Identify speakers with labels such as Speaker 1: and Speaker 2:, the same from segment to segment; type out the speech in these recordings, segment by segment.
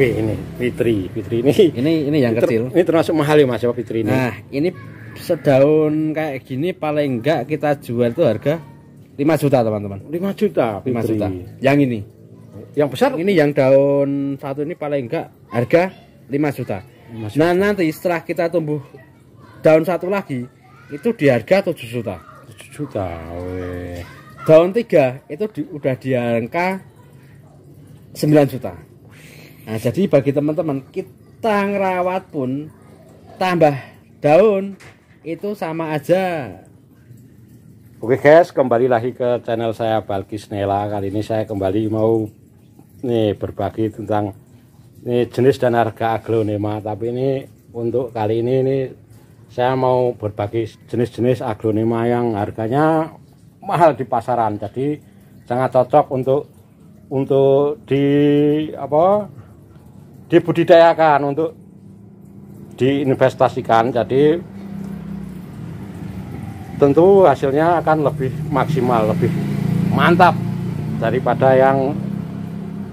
Speaker 1: Wih, ini Fitri ini.
Speaker 2: Ini yang kecil.
Speaker 1: Ini termasuk mahal ya Mas ya Fitri ini.
Speaker 2: Nah, ini sedaun kayak gini paling enggak kita jual itu harga 5 juta teman-teman.
Speaker 1: 5 juta.
Speaker 2: 5 juta. Yang ini.
Speaker 1: Yang besar
Speaker 2: ini yang daun satu ini paling enggak harga 5 juta. Nah, nanti setelah kita tumbuh daun satu lagi itu di harga 7 juta.
Speaker 1: 7 juta. Weh.
Speaker 2: Daun 3 itu udah di angka 9 juta. Nah, jadi bagi teman-teman kita ngerawat pun tambah daun itu sama aja.
Speaker 1: Oke guys, kembali lagi ke channel saya Balkis Nela. Kali ini saya kembali mau nih berbagi tentang nih jenis dan harga aglonema. Tapi ini untuk kali ini saya mau berbagi jenis-jenis aglonema yang harganya mahal di pasaran. Jadi sangat cocok untuk dibudidayakan, untuk diinvestasikan. Jadi tentu hasilnya akan lebih maksimal, lebih mantap daripada yang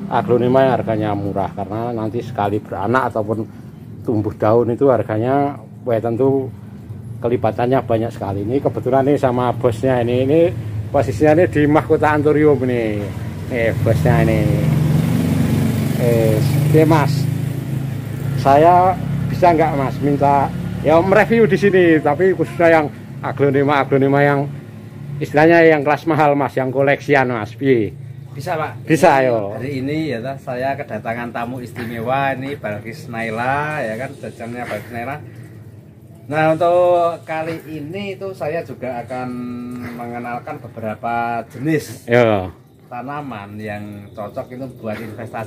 Speaker 1: aglonema yang harganya murah, karena nanti sekali beranak ataupun tumbuh daun itu harganya tentu kelipatannya banyak sekali. Ini kebetulan nih sama bosnya ini posisinya ini di Mahkota Anturium nih. Bosnya ini. Oke Mas, saya bisa nggak Mas minta ya mereview di sini, tapi khususnya yang aglonema yang istilahnya yang kelas mahal Mas, yang koleksian Mas.
Speaker 2: Bisa Pak?
Speaker 1: Bisa yo.
Speaker 2: Hari ini ya saya kedatangan tamu istimewa, ini Balkis Nela ya kan, jajannya Balkis Nela. Nah, untuk kali ini itu saya juga akan mengenalkan beberapa jenis tanaman yang cocok itu buat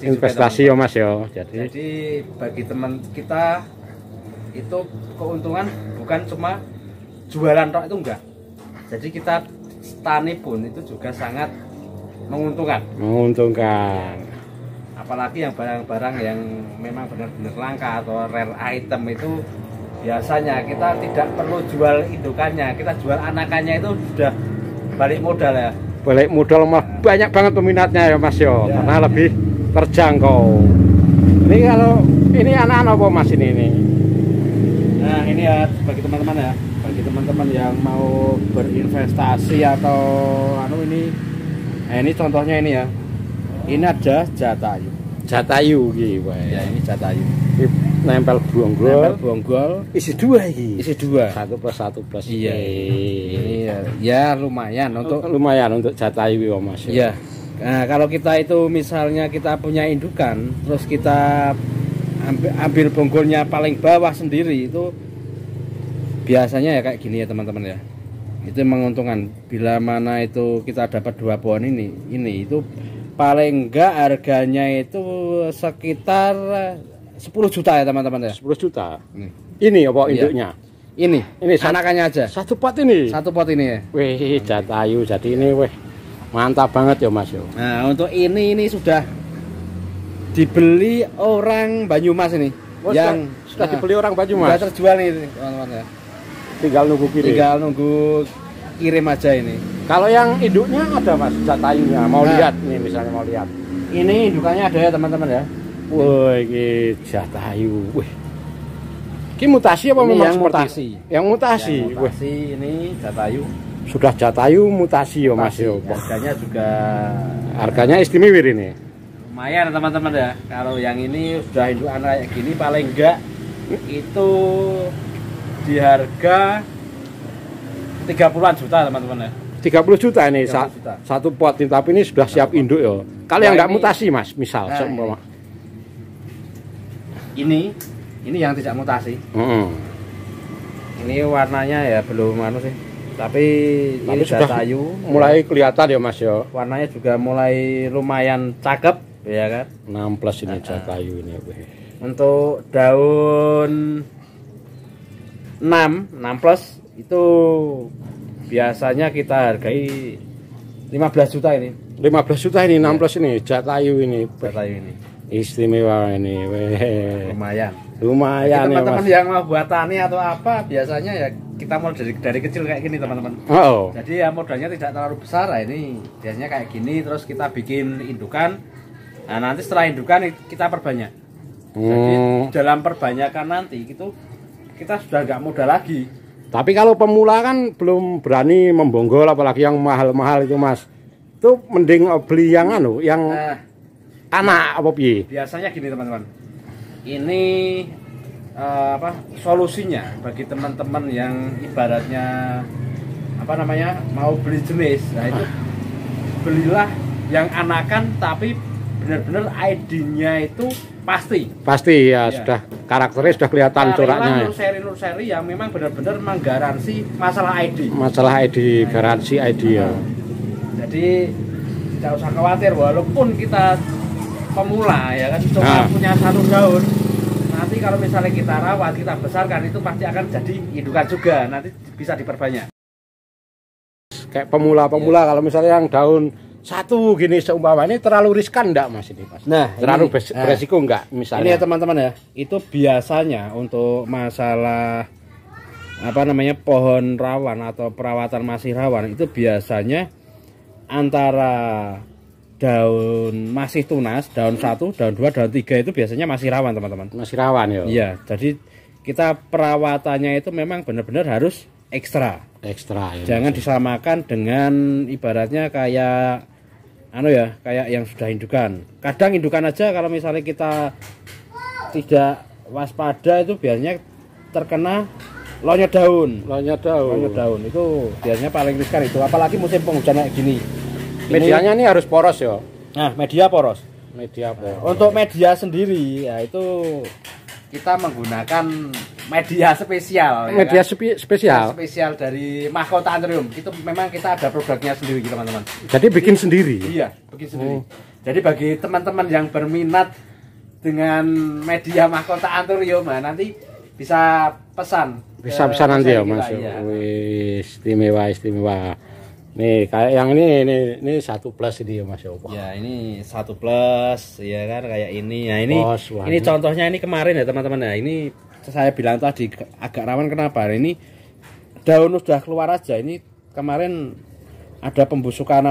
Speaker 2: investasi
Speaker 1: ya Mas ya.
Speaker 2: Jadi bagi teman kita itu keuntungan bukan cuma jualan tok, itu enggak. Jadi kita tani pun itu juga sangat menguntungkan. Apalagi yang barang-barang yang memang benar-benar langka atau rare item itu biasanya kita tidak perlu jual indukannya, kita jual anakannya itu sudah balik modal ya.
Speaker 1: Balik modal mah banyak banget peminatnya ya Mas ya, karena lebih terjangkau. Ini kalau ini anak-anak apa Mas ini?
Speaker 2: Nah, ini ya bagi teman-teman ya, bagi teman-teman yang mau berinvestasi atau ini. Nah, ini contohnya ini ya. Ini ada jatayu.
Speaker 1: Jatayu gitu.
Speaker 2: Ya, ini jatayu.
Speaker 1: Nempel bonggol. Isi dua ini.
Speaker 2: Isi dua.
Speaker 1: 1 plus 1 plus.
Speaker 2: Iya. Ini ya lumayan untuk
Speaker 1: jatayu ya Mas.
Speaker 2: Iya. Nah, kalau kita itu misalnya kita punya indukan, terus kita ambil bonggolnya paling bawah sendiri, itu biasanya ya kayak gini ya teman-teman ya. Itu menguntungkan. Bila mana itu kita dapat 2 pohon ini itu paling enggak harganya itu sekitar 10 juta ya teman-teman ya.
Speaker 1: 10 juta. Ini apa induknya?
Speaker 2: Ini anakannya aja.
Speaker 1: Satu pot ini ya. Wih, jatayu. Jadi ini mantap banget ya Mas yo.
Speaker 2: Nah, untuk ini sudah dibeli orang Banyumas ini.
Speaker 1: Sudah dibeli orang Banyumas.
Speaker 2: Sudah terjual nih teman-teman ya.
Speaker 1: Tinggal nunggu kirim aja ini. Kalau yang induknya ada Mas, jatayunya. Lihat nih, misalnya mau lihat.
Speaker 2: Ini indukannya ada ya teman-teman ya.
Speaker 1: Wah, ini jatayu. Wih. Ini mutasi apa memang
Speaker 2: yang
Speaker 1: seperti
Speaker 2: mutasi?
Speaker 1: Yang mutasi.
Speaker 2: Ini jatayu.
Speaker 1: Sudah jatayu mutasi ya Mas yo. Harganya istimewa ini.
Speaker 2: Lumayan teman-teman ya. Kalau yang ini sudah indukan kayak gini paling enggak itu di harga 30-an juta teman-teman ya.
Speaker 1: 30 juta ini satu pot ini, tapi ini sudah siap induk ya. Kalau yang enggak mutasi Mas, misal
Speaker 2: ini yang tidak mutasi. Ini warnanya ya belum sih. Tapi ini
Speaker 1: sudah
Speaker 2: jatayu
Speaker 1: mulai kelihatan ya Mas ya.
Speaker 2: Warnanya juga mulai lumayan cakep ya kan.
Speaker 1: 6 plus ini jatayu ini.
Speaker 2: Untuk daun 6 plus itu biasanya kita hargai 15 juta ini.
Speaker 1: 15 juta ini 6 plus ini jatayu ini. Istimewa ini.
Speaker 2: Lumayan
Speaker 1: ya
Speaker 2: teman-teman yang mau buat tani atau apa, biasanya ya kita mau dari kecil kayak gini teman-teman. Jadi ya modalnya tidak terlalu besar. Ini biasanya kayak gini, terus kita bikin indukan. Nah, nanti setelah indukan kita perbanyak. Jadi dalam perbanyakan nanti itu kita sudah nggak mudah lagi.
Speaker 1: Tapi kalau pemula kan belum berani membonggol, apalagi yang mahal-mahal itu Mas. Itu mending beli yang yang anak apa piye?
Speaker 2: Biasanya gini teman-teman. Ini solusinya bagi teman-teman yang ibaratnya mau beli jenis. Nah itu belilah yang anakan tapi benar-benar ID-nya itu pasti ya, sudah karakternya sudah kelihatan coraknya ya. Nur-seri yang memang benar-benar menggaransi masalah ID garansi ID ya. Jadi tidak usah khawatir walaupun kita pemula ya kan cuma punya 1 daun, nanti kalau misalnya kita rawat, kita besarkan itu pasti akan jadi indukan juga, nanti bisa diperbanyak.
Speaker 1: Kayak pemula kalau misalnya yang daun 1 gini seumpama ini terlalu riskan enggak Mas ini Mas?
Speaker 2: Nah,
Speaker 1: terlalu beresiko enggak misalnya?
Speaker 2: Ini ya teman-teman ya, itu biasanya untuk masalah pohon rawan atau perawatan masih rawan itu biasanya antara daun masih tunas, daun 1, daun 2, daun 3 itu biasanya masih rawan teman-teman. Masih rawan ya? Iya, jadi kita perawatannya itu memang benar-benar harus ekstra ya, jangan disamakan dengan ibaratnya kayak kayak yang sudah indukan. Kadang indukan aja kalau misalnya kita tidak waspada itu biasanya terkena lonyo daun itu biasanya paling riskan itu, apalagi musim penghujan kayak gini.
Speaker 1: Medianya ini harus poros ya.
Speaker 2: Nah, media poros. Untuk media sendiri ya itu kita menggunakan media spesial.
Speaker 1: Media spesial
Speaker 2: dari Mahkota Anthurium. Itu memang kita ada produknya sendiri teman-teman.
Speaker 1: Jadi bikin sendiri.
Speaker 2: Iya, bikin sendiri. Jadi bagi teman-teman yang berminat dengan media Mahkota Anthurium, nanti bisa pesan.
Speaker 1: Bisa nanti ya Mas. Iya. Wis istimewa. Nih kayak yang ini 1+ ini ya Mas.
Speaker 2: Ya ini 1+ ya kan kayak ini. Nah ini contohnya ini kemarin ya teman-teman ya. Ini saya bilang tadi agak rawan kenapa? Ini daun sudah keluar aja. Ini kemarin ada pembusukan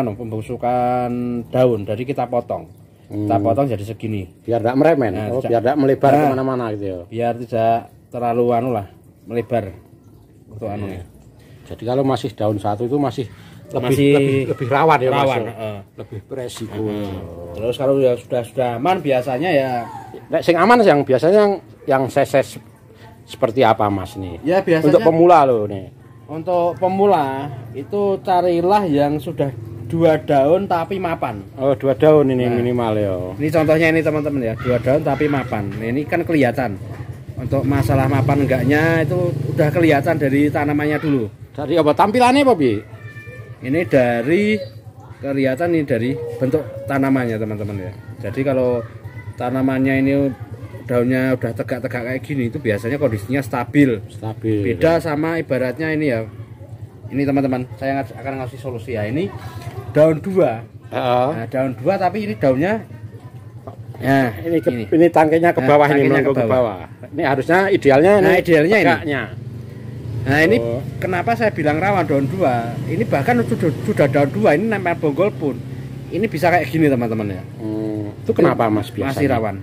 Speaker 2: daun. Jadi kita potong. Kita potong jadi segini.
Speaker 1: Biar tidak meremen. Biar tidak melebar kemana-mana gitu ya.
Speaker 2: Biar tidak terlalu melebar untuk ya.
Speaker 1: Jadi kalau masih daun 1 itu masih lebih rawan ya Mas. Lebih beresiko.
Speaker 2: Terus kalau ya sudah aman biasanya ya
Speaker 1: sing aman yang biasanya yang seses seperti apa Mas nih?
Speaker 2: Ya biasanya
Speaker 1: untuk pemula loh nih.
Speaker 2: Untuk pemula itu carilah yang sudah 2 daun tapi mapan.
Speaker 1: 2 daun ini minimal ya.
Speaker 2: Ini contohnya ini teman-teman ya, 2 daun tapi mapan. Nah, ini kan kelihatan. Untuk masalah mapan enggaknya itu udah kelihatan dari tanamannya dulu.
Speaker 1: Dari apa tampilannya Pak Bi?
Speaker 2: Ini dari kelihatan ini dari bentuk tanamannya teman-teman ya. Jadi kalau tanamannya ini daunnya udah tegak-tegak kayak gini itu biasanya kondisinya stabil. Beda sama ibaratnya ini ya. Ini teman-teman, saya akan ngasih solusi ya. Ini daun 2. Nah, daun 2 tapi ini daunnya
Speaker 1: ini tangkainya ke bawah, ini ke bawah. Ini harusnya idealnya
Speaker 2: idealnya
Speaker 1: tegaknya.
Speaker 2: Nah ini kenapa saya bilang rawan daun 2. Ini bahkan sudah daun 2 ini nempel bonggol pun ini bisa kayak gini teman-teman ya.
Speaker 1: Itu kenapa Mas biasanya?
Speaker 2: Masih rawan.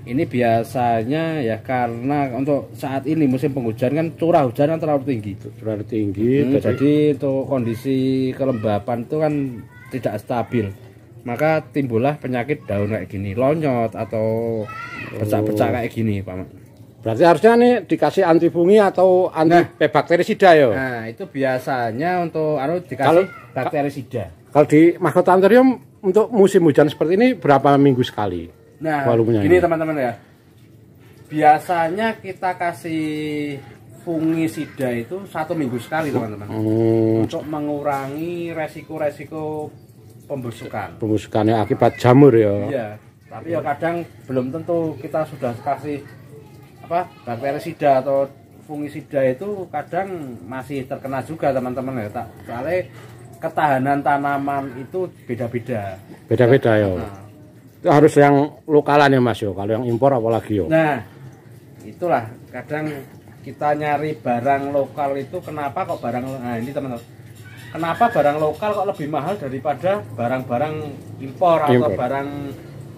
Speaker 2: Ini biasanya ya karena untuk saat ini musim penghujan kan curah hujan kan terlalu tinggi. Jadi untuk kondisi kelembapan itu kan tidak stabil. Maka timbullah penyakit daun kayak gini, lonyot atau bercak-bercak kayak gini Pak.
Speaker 1: Berarti harusnya nih dikasih anti fungi atau anti bakterisida ya?
Speaker 2: Nah itu biasanya untuk dikasih bakterisida.
Speaker 1: Kalau di Mahkota Anthurium untuk musim hujan seperti ini berapa minggu sekali?
Speaker 2: Nah ini teman-teman ya, biasanya kita kasih fungisida itu 1 minggu sekali teman-teman. Untuk mengurangi resiko-resiko pembusukannya akibat jamur ya. Iya, tapi ya kadang belum tentu kita sudah kasih bakterisida atau fungisida itu kadang masih terkena juga teman-teman ya. Soalnya ketahanan tanaman itu beda-beda ya. Itu harus yang lokalan ya Mas yo. Kalau yang impor apalagi yo. Nah itulah kadang kita nyari barang lokal itu kenapa kok ini teman-teman, kenapa barang lokal kok lebih mahal daripada barang-barang impor atau barang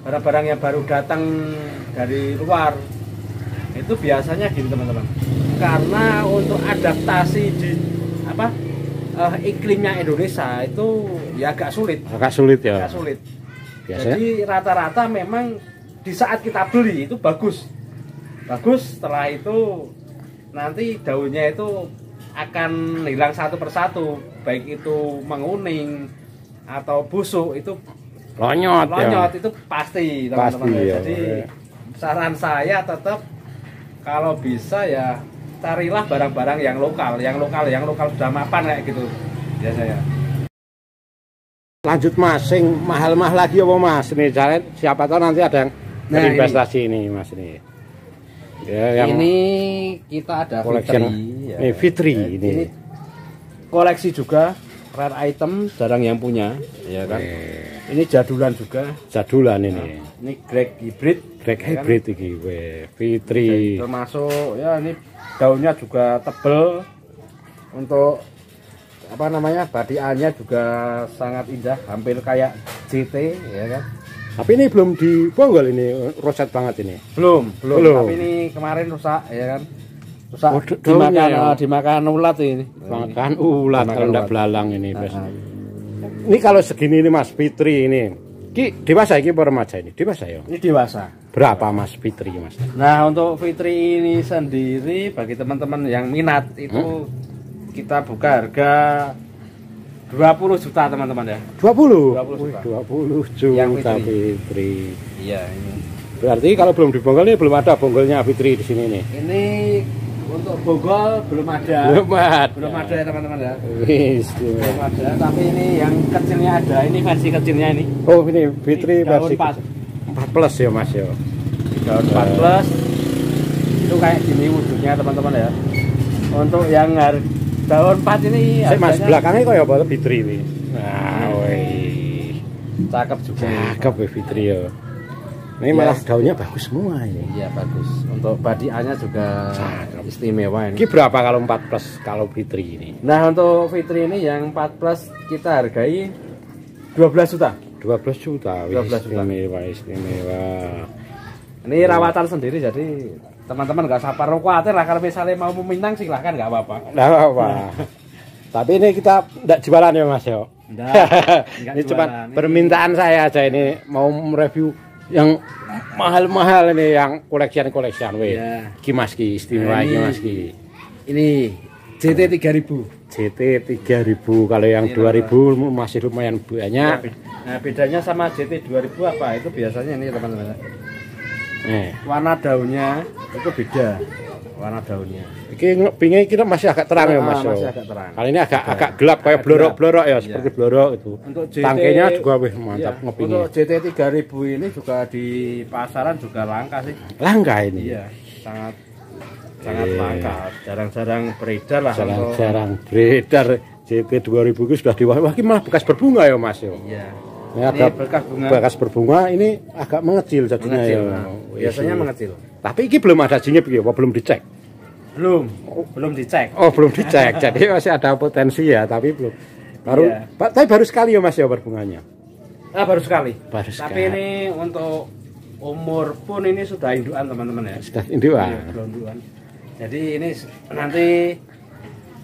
Speaker 2: barang-barang yang baru datang dari luar itu biasanya gini teman-teman, karena untuk adaptasi di iklimnya Indonesia itu ya agak sulit
Speaker 1: ya.
Speaker 2: agak sulit.
Speaker 1: Biasanya?
Speaker 2: Jadi rata-rata memang di saat kita beli itu bagus, setelah itu nanti daunnya itu akan hilang satu persatu, baik itu menguning atau busuk, itu
Speaker 1: lonyot ya.
Speaker 2: itu pasti teman-teman.
Speaker 1: Ya.
Speaker 2: Jadi saran saya tetap kalau bisa ya carilah barang-barang yang lokal sudah mapan kayak gitu biasanya.
Speaker 1: Lanjut Mas, sing mahal-mahal lagi apa Mas? Nih jalan siapa tahu nanti ada yang berinvestasi ini Mas ini. Ya, yang
Speaker 2: ini kita ada
Speaker 1: collection
Speaker 2: Fitri, ya.
Speaker 1: Fitri ini.
Speaker 2: Koleksi juga, rare item, jarang yang punya, ya kan. Ini jadulan juga.
Speaker 1: Jadulan ini.
Speaker 2: Ini grek hybrid.
Speaker 1: Grek
Speaker 2: ya
Speaker 1: hybrid
Speaker 2: kan?
Speaker 1: ini, Fitri.
Speaker 2: Termasuk ya ini daunnya juga tebel. Untuk apa namanya, badiannya juga sangat indah, hampir kayak JT, ya kan.
Speaker 1: Tapi ini belum dibonggol, ini roset banget ini.
Speaker 2: Belum.
Speaker 1: Belum.
Speaker 2: Tapi ini kemarin rusak, ya kan. Rusak dimakan ulat ini.
Speaker 1: Makan ulat kalau enggak belalang ini. Ini kalau segini ini Mas Fitri ini. Ki dewasa iki apa remaja ini? Dewasa ya?
Speaker 2: Ini dewasa.
Speaker 1: Berapa Mas Fitri Mas?
Speaker 2: Nah, untuk Fitri ini sendiri bagi teman-teman yang minat itu kita buka harga 20 juta teman-teman ya.
Speaker 1: 20?
Speaker 2: 20 juta.
Speaker 1: 20 juta
Speaker 2: Yang
Speaker 1: Fitri.
Speaker 2: Iya, ini.
Speaker 1: Berarti kalau belum dibonggol ini belum ada bonggolnya Fitri di sini nih.
Speaker 2: Ini untuk bonggol belum ada. Belum ada ya teman-teman ya. Belum ada, tapi ini yang kecilnya ada. Ini versi kecilnya ini.
Speaker 1: Oh, ini Fitri
Speaker 2: daun
Speaker 1: versi 4 plus ya Mas ya.
Speaker 2: Daun 4 plus. Itu kayak gini wujudnya teman-teman ya. Untuk yang daun 4 ini
Speaker 1: Mas belakangnya kok ya apa Fitri ini. Nah, woi.
Speaker 2: Cakep juga.
Speaker 1: Cakep ya Fitri ya. Ini malah daunnya bagus semua ini.
Speaker 2: Iya, bagus. Untuk badiannya juga istimewa ini.
Speaker 1: Ini berapa kalau 4 plus kalau Fitri ini?
Speaker 2: Nah, untuk Fitri ini yang 4 plus kita hargai 12 juta.
Speaker 1: 12 juta.
Speaker 2: 12 juta.
Speaker 1: Istimewa.
Speaker 2: Ini rawatan sendiri, jadi teman-teman nggak usah perlu khawatir lah kalau misalnya mau meminang silahkan, nggak apa-apa.
Speaker 1: Nggak apa-apa. Tapi ini kita nggak jualan ya Mas yo. Ini cuma permintaan saya aja, ini mau review yang mahal-mahal ini, yang koleksian weh.
Speaker 2: Ya.
Speaker 1: Ki Mas Ki istimewa iki Mas Ki.
Speaker 2: Ini JT 3000.
Speaker 1: JT 3000, kalau yang 2000 masih lumayan banyak.
Speaker 2: Nah, bedanya sama JT 2000 apa? Itu biasanya ini teman-teman. Warna daunnya itu beda. Warna daunnya.
Speaker 1: Ini pinggirnya kita masih agak terang ya Mas.
Speaker 2: Masih agak terang.
Speaker 1: Kali ini agak gelap kayak blorok-blorok ya, seperti blorok itu.
Speaker 2: Untuk JT,
Speaker 1: tangkainya juga wih mantap
Speaker 2: iya,
Speaker 1: ngopinya.
Speaker 2: Untuk JT 3000 ini juga di pasaran juga langka sih.
Speaker 1: Langka ini.
Speaker 2: Iya, sangat langka. Jarang-jarang beredar lah.
Speaker 1: Jarang beredar. JT 2000 itu sudah diwakil. Wah, ini malah bekas berbunga ya Mas ya.
Speaker 2: Iya.
Speaker 1: Ini ada bekas berbunga, ini agak mengecil jadinya ya.
Speaker 2: Biasanya mengecil.
Speaker 1: Tapi ini belum ada jinyep ya, belum dicek.
Speaker 2: Belum dicek.
Speaker 1: Oh, belum dicek. Jadi masih ada potensi ya, tapi belum. Tapi baru sekali ya Mas ya berbunganya.
Speaker 2: Baru sekali.
Speaker 1: Tapi
Speaker 2: ini untuk umur pun ini sudah indukan teman-teman ya.
Speaker 1: Sudah indukan.
Speaker 2: Indukan. Jadi ini nanti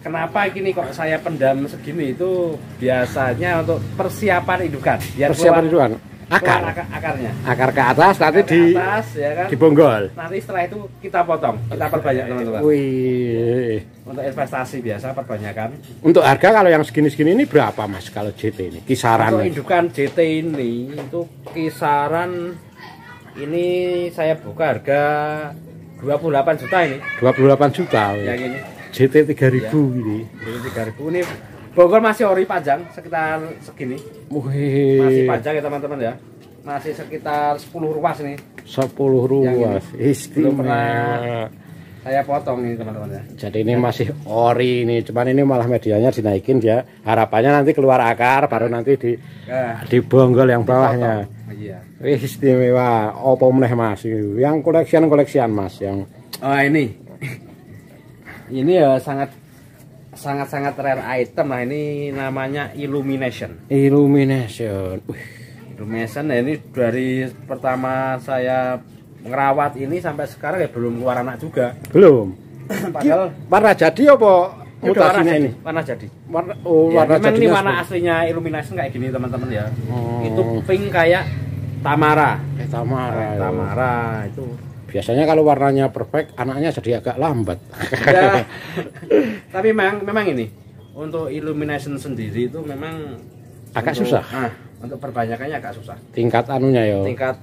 Speaker 2: kenapa gini kok saya pendam segini itu biasanya untuk persiapan indukan. Biar
Speaker 1: persiapan indukan.
Speaker 2: Akarnya.
Speaker 1: Akar ke atas, nanti
Speaker 2: ya kan?
Speaker 1: dibonggol.
Speaker 2: Nanti setelah itu kita potong, kita perbanyak teman-teman.
Speaker 1: Wih.
Speaker 2: Untuk investasi biasa perbanyakan.
Speaker 1: Untuk harga kalau yang segini-segini ini berapa Mas kalau JT ini? Kisaran.
Speaker 2: Untuk indukan JT ini itu kisaran ini saya buka harga 28 juta ini. 28
Speaker 1: juta.
Speaker 2: Yang ini.
Speaker 1: JT 3000 ini.
Speaker 2: JT 3000 ini Bogor masih ori panjang sekitar segini.
Speaker 1: Wih.
Speaker 2: Masih panjang ya teman-teman ya. Masih sekitar 10 ruas ini.
Speaker 1: 10 ruas. Istimewa.
Speaker 2: Saya potong ini teman-teman ya.
Speaker 1: Jadi ini masih ori ini, cuman ini malah medianya dinaikin ya. Harapannya nanti keluar akar, baru nanti dibonggol yang bawahnya.
Speaker 2: Iya.
Speaker 1: Istimewa. Apa meneh Mas? Yang koleksian Mas yang.
Speaker 2: Oh ini. Ini ya sangat rare item lah, ini namanya Illumination.
Speaker 1: Illumination. Wih,
Speaker 2: Illumination. Nah, ini dari pertama saya ngerawat ini sampai sekarang ya belum keluar anak juga.
Speaker 1: Belum.
Speaker 2: Padahal
Speaker 1: warna jadi apa mutasinya ini?
Speaker 2: Warna jadi.
Speaker 1: Warna
Speaker 2: memang
Speaker 1: jadi.
Speaker 2: ini warna aslinya Illumination kayak gini teman-teman ya. Itu pink kayak Tamara. Tamara itu.
Speaker 1: Biasanya kalau warnanya perfect, anaknya jadi agak lambat.
Speaker 2: Ya, tapi memang ini untuk Illumination sendiri itu memang
Speaker 1: agak susah.
Speaker 2: Untuk perbanyakannya agak susah.
Speaker 1: Tingkat anunya ya.
Speaker 2: Tingkat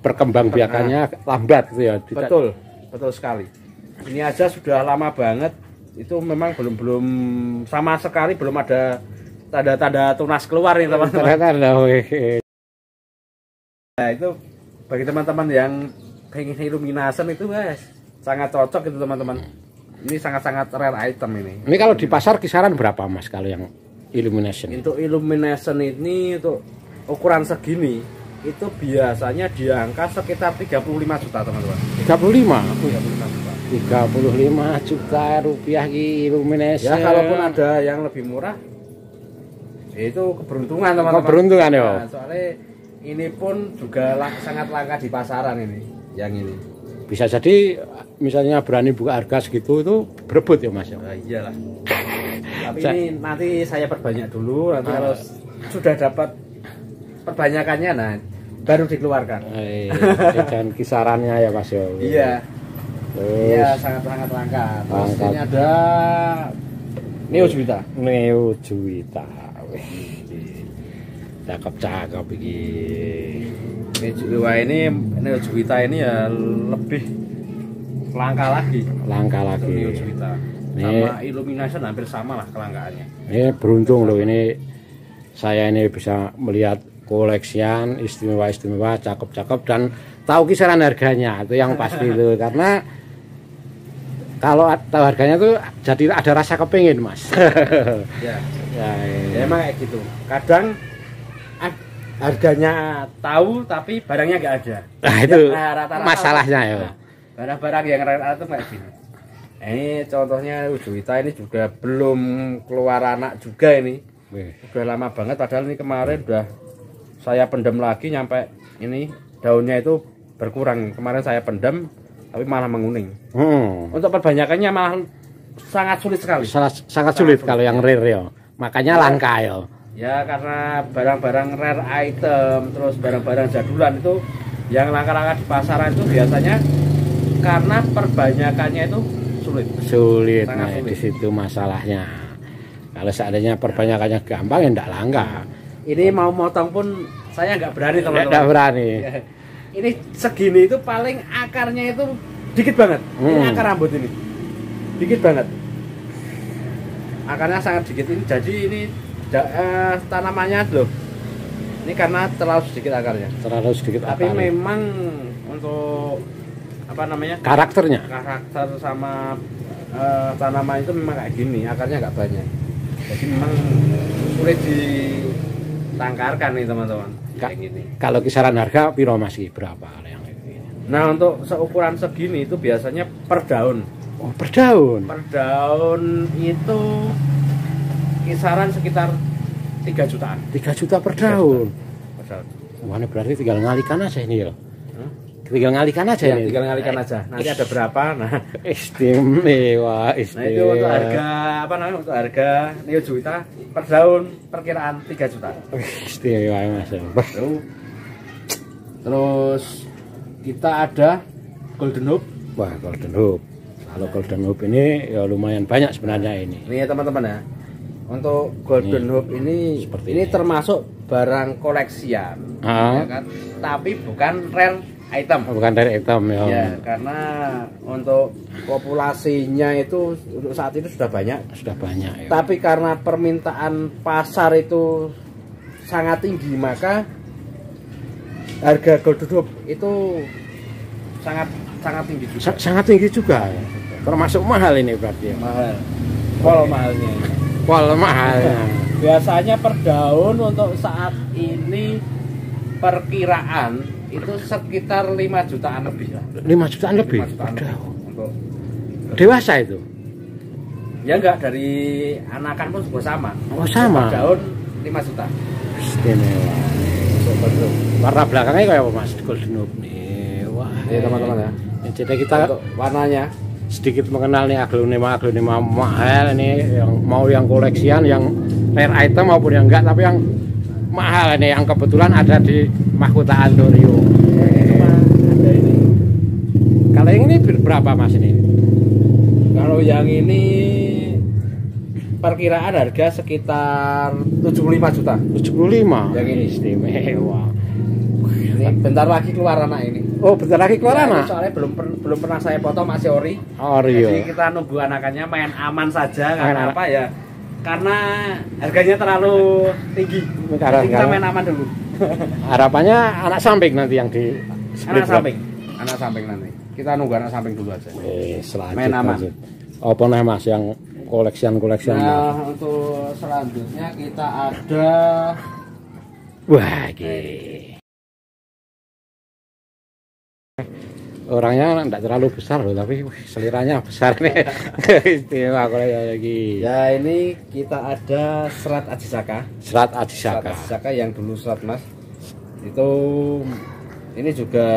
Speaker 1: perkembangbiakannya lambat gitu ya.
Speaker 2: Betul sekali. Ini aja sudah lama banget. Itu memang belum sama sekali belum ada tanda-tanda tunas keluar nih teman-teman. Nah, itu bagi teman-teman yang pengen Illumination itu guys sangat cocok itu teman-teman. Ini sangat-sangat rare item ini.
Speaker 1: Ini kalau di pasar kisaran berapa Mas kalau yang Illumination?
Speaker 2: Untuk Illumination ini untuk ukuran segini itu biasanya di angka sekitar 35 juta teman-teman.
Speaker 1: 35 juta rupiah Illumination.
Speaker 2: Ya kalaupun ada yang lebih murah itu keberuntungan teman-teman.
Speaker 1: Keberuntungan ya.
Speaker 2: Nah, soalnya ini pun juga sangat langka di pasaran ini. Yang ini
Speaker 1: bisa jadi misalnya berani buka harga segitu itu berebut ya Mas.
Speaker 2: Iyalah. Tapi ini nanti saya perbanyak dulu, nanti kalau sudah dapat perbanyakannya nah baru dikeluarkan.
Speaker 1: Dan kisarannya ya Mas ya.
Speaker 2: Iya. Iya sangat langka. Terus ini ada Neo Juwita. Cakep iki. Neo Juwita ini ya lebih langka lagi. Neo Juwita. Sama Illumination hampir sama lah kelangkaannya.
Speaker 1: Ini beruntung loh ini saya ini bisa melihat koleksian istimewa, cakep dan tahu kisaran harganya itu yang pasti itu karena kalau tahu harganya tuh jadi ada rasa kepingin Mas.
Speaker 2: Ya emang kayak gitu. Kadang harganya tahu tapi barangnya nggak ada.
Speaker 1: Nah itu masalahnya ya.
Speaker 2: Barang-barang yang rare itu kayak gini. Ini contohnya Juwita ini juga belum keluar anak juga ini. Udah lama banget padahal ini kemarin udah saya pendam lagi nyampe ini daunnya itu berkurang. Kemarin saya pendam tapi malah menguning. Untuk perbanyakannya malah sangat sulit sekali.
Speaker 1: Sangat sulit kalau yang rare ya. Makanya langka ya.
Speaker 2: Ya karena barang-barang rare item terus barang-barang jadulan itu yang langka-langka di pasaran itu biasanya karena perbanyakannya itu sulit.
Speaker 1: Nah di situ masalahnya. Kalau seandainya perbanyakannya gampang ya enggak langka.
Speaker 2: Ini mau motong pun saya nggak berani teman-teman.
Speaker 1: Nggak berani.
Speaker 2: Ini segini itu paling akarnya itu dikit banget. Ini akar rambut ini dikit banget. Akarnya sangat dikit ini. Jadi ini tanamannya loh. Ini karena terlalu sedikit akarnya. Tapi memang untuk apa namanya? Karakter sama tanaman itu memang kayak gini. Akarnya nggak banyak. Jadi memang sulit ditangkarkan nih teman-teman. Kayak gini.
Speaker 1: Kalau kisaran harga piro masih berapa yang ini?
Speaker 2: Nah untuk seukuran segini itu biasanya per daun.
Speaker 1: Oh per daun.
Speaker 2: Per daun itu kisaran sekitar 3 jutaan.
Speaker 1: 3 juta per daun.
Speaker 2: Per daun.
Speaker 1: Wah ini berarti tinggal ngalikan aja ini ya. Tinggal ngalikan aja
Speaker 2: ya,
Speaker 1: ini.
Speaker 2: Tinggal ngalikan aja. Nanti ada berapa? Nah,
Speaker 1: istimewa.
Speaker 2: Nah itu untuk harga apa namanya? Untuk harga Neo Juwita per daun perkiraan 3 juta.
Speaker 1: Istimewa Mas.
Speaker 2: Terus kita ada Golden Hope.
Speaker 1: Wah Golden Hope. Kalau Golden Hope ini ya lumayan banyak sebenarnya ini.
Speaker 2: Ini ya teman-teman ya. Untuk Golden Hope ini termasuk barang koleksian, ya kan? Tapi bukan rare item.
Speaker 1: Bukan rare item ya.
Speaker 2: Ya, karena untuk populasinya itu untuk saat ini sudah banyak.
Speaker 1: Ya.
Speaker 2: Tapi karena permintaan pasar itu sangat tinggi, maka harga Golden Hope itu sangat tinggi juga.
Speaker 1: Sangat tinggi juga. Termasuk mahal ini berarti ya.
Speaker 2: Mahal.
Speaker 1: Mahalnya.
Speaker 2: Biasanya per daun untuk saat ini perkiraan itu sekitar 5 jutaan lebih lah.
Speaker 1: 5 jutaan lebih.
Speaker 2: 5 jutaan lebih. Untuk
Speaker 1: dewasa itu?
Speaker 2: Ya enggak, dari anakan pun juga sama.
Speaker 1: Oh sama.
Speaker 2: Per daun 5 juta.
Speaker 1: Istimewa.
Speaker 2: Goldenob.
Speaker 1: Warna belakangnya kayak apa Mas? Goldenob nih. Wah,
Speaker 2: Ini teman-teman ya.
Speaker 1: Jadi kita
Speaker 2: Untuk warnanya
Speaker 1: sedikit mengenal nih aglonema mahal ini, yang mau yang koleksian, yang rare item maupun yang enggak, tapi yang mahal ini yang kebetulan ada di mahkota Andorio.
Speaker 2: ada ini.
Speaker 1: Kalau yang ini berapa Mas ini?
Speaker 2: Kalau yang ini perkiraan harga sekitar 75 juta.
Speaker 1: 75.
Speaker 2: Yang ini
Speaker 1: istimewa.
Speaker 2: Ini bentar lagi keluar anak ini.
Speaker 1: Oh, bentar lagi keluar
Speaker 2: Ya, ini
Speaker 1: anak.
Speaker 2: soalnya belum pernah saya foto, masih ori.
Speaker 1: Oreo.
Speaker 2: Jadi kita nunggu anakannya main aman saja. Karena
Speaker 1: Main
Speaker 2: apa ya? Karena harganya terlalu tinggi.
Speaker 1: Karena-
Speaker 2: Jadi kita main aman dulu.
Speaker 1: Harapannya anak samping nanti yang di
Speaker 2: Anak samping. Anak samping nanti. Kita nunggu anak samping dulu aja.
Speaker 1: selanjut,
Speaker 2: Main aman.
Speaker 1: lanjut. Apa nih Mas yang koleksian
Speaker 2: Nah, untuk selanjutnya kita ada
Speaker 1: wah, gini. Orangnya tidak terlalu besar loh, tapi wih, seliranya besar nih. Istimewa kalau lagi.
Speaker 2: ya ini kita ada serat Ajisaka.
Speaker 1: Serat
Speaker 2: Serat
Speaker 1: Ajisaka.
Speaker 2: Ajisaka yang dulu serat Mas. Itu ini juga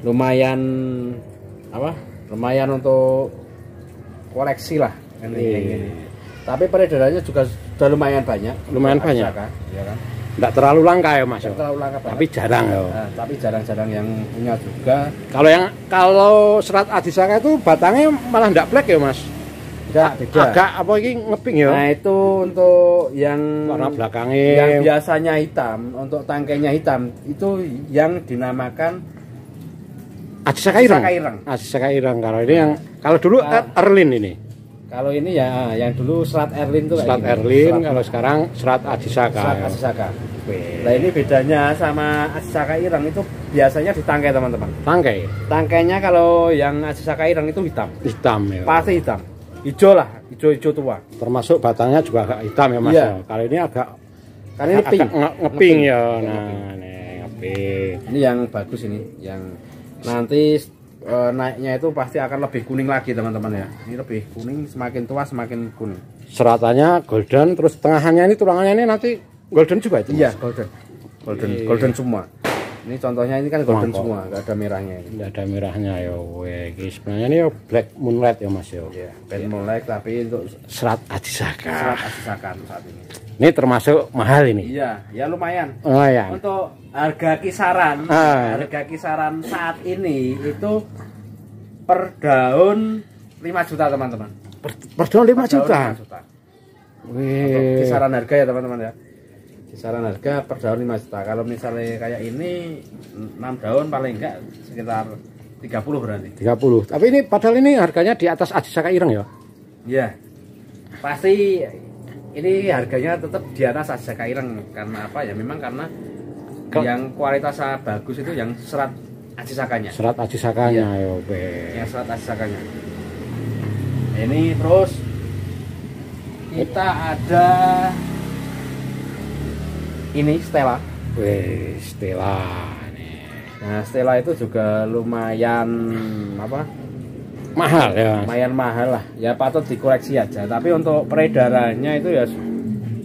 Speaker 2: lumayan apa? Lumayan untuk koleksi lah ini. Tapi peredarannya juga sudah lumayan banyak.
Speaker 1: Lumayan
Speaker 2: untuk
Speaker 1: banyak.
Speaker 2: Ajisaka, ya kan?
Speaker 1: Tidak terlalu langka ya Mas.
Speaker 2: Tidak terlalu langka banget.
Speaker 1: Tapi jarang ya.
Speaker 2: Nah, tapi jarang-jarang yang punya juga.
Speaker 1: Kalau serat Ajisaka itu batangnya malah tidak black ya Mas.
Speaker 2: Tidak, beda.
Speaker 1: Agak apa ini ngeping ya.
Speaker 2: Nah, itu untuk yang
Speaker 1: Warna belakangnya
Speaker 2: yang biasanya hitam, untuk tangkainya hitam, itu yang dinamakan
Speaker 1: Ajisaka ireng.
Speaker 2: Ajisaka ireng.
Speaker 1: Ajisaka ireng. Kalau ini yang kalau dulu Erlin ini.
Speaker 2: Kalau ini ya yang dulu serat Erlin tuh kayak
Speaker 1: Serat
Speaker 2: gini.
Speaker 1: Erlin,
Speaker 2: Serat-
Speaker 1: kalau sekarang serat Ajisaka.
Speaker 2: serat Ajisaka. Nah, ini bedanya sama Ajisaka ireng itu biasanya di tangkai, teman-teman.
Speaker 1: Tangkai
Speaker 2: Tangkainya kalau yang Ajisaka ireng itu hitam.
Speaker 1: hitam ya.
Speaker 2: Pasti hitam. Hijau lah, hijau-hijau tua.
Speaker 1: Termasuk batangnya juga agak hitam ya Mas.
Speaker 2: Iya.
Speaker 1: Ya. Kalau ini agak
Speaker 2: Karena ini pink.
Speaker 1: ngeping ya.
Speaker 2: Iya,
Speaker 1: Nah,
Speaker 2: ngeping.
Speaker 1: nih ngeping.
Speaker 2: Ini yang bagus ini, yang nanti naiknya itu pasti akan lebih kuning lagi, teman-teman ya. Ini lebih kuning, semakin tua semakin kuning.
Speaker 1: Seratannya golden, terus tengahannya ini tulangannya ini nanti golden juga itu.
Speaker 2: Iya,
Speaker 1: Mas?
Speaker 2: golden. Golden,
Speaker 1: Iya.
Speaker 2: golden semua. Ini contohnya ini kan golden
Speaker 1: Mangkok.
Speaker 2: semua, nggak ada merahnya ini.
Speaker 1: Tidak ada merahnya ya. Weh, ini sebenarnya ini ya black moonlight ya Mas ya.
Speaker 2: Ya, pen molek tapi untuk
Speaker 1: Serat Ajisaka.
Speaker 2: serat Ajisakan saat ini.
Speaker 1: Ini termasuk mahal ini.
Speaker 2: Iya, ya lumayan.
Speaker 1: Oh ya.
Speaker 2: Untuk harga kisaran,
Speaker 1: Ah.
Speaker 2: harga kisaran saat ini itu per daun 5 juta, teman-teman.
Speaker 1: Per daun 5
Speaker 2: Per daun
Speaker 1: juta.
Speaker 2: 5 juta. Untuk
Speaker 1: Wih.
Speaker 2: kisaran harga ya, teman-teman ya. Kisaran harga per daun 5 juta. Kalau misalnya kayak ini 6 daun paling enggak sekitar 30 berarti.
Speaker 1: 30. Tapi ini padahal ini harganya di atas Ajisaka ireng ya.
Speaker 2: Iya. Pasti ini harganya tetap di atas Ajisaka ireng, karena apa ya? Memang karena yang kualitasnya bagus itu yang serat Ajisakanya.
Speaker 1: Serat Ajisakanya
Speaker 2: Iya.
Speaker 1: ya. Weh.
Speaker 2: Yang serat Ajisakanya. Ini terus kita ada ini Stella.
Speaker 1: Wih, Stella nih.
Speaker 2: Nah, Stella itu juga lumayan apa?
Speaker 1: Mahal ya. Mas?
Speaker 2: Lumayan mahal lah. Ya patut dikoleksi aja. Tapi untuk peredarannya itu ya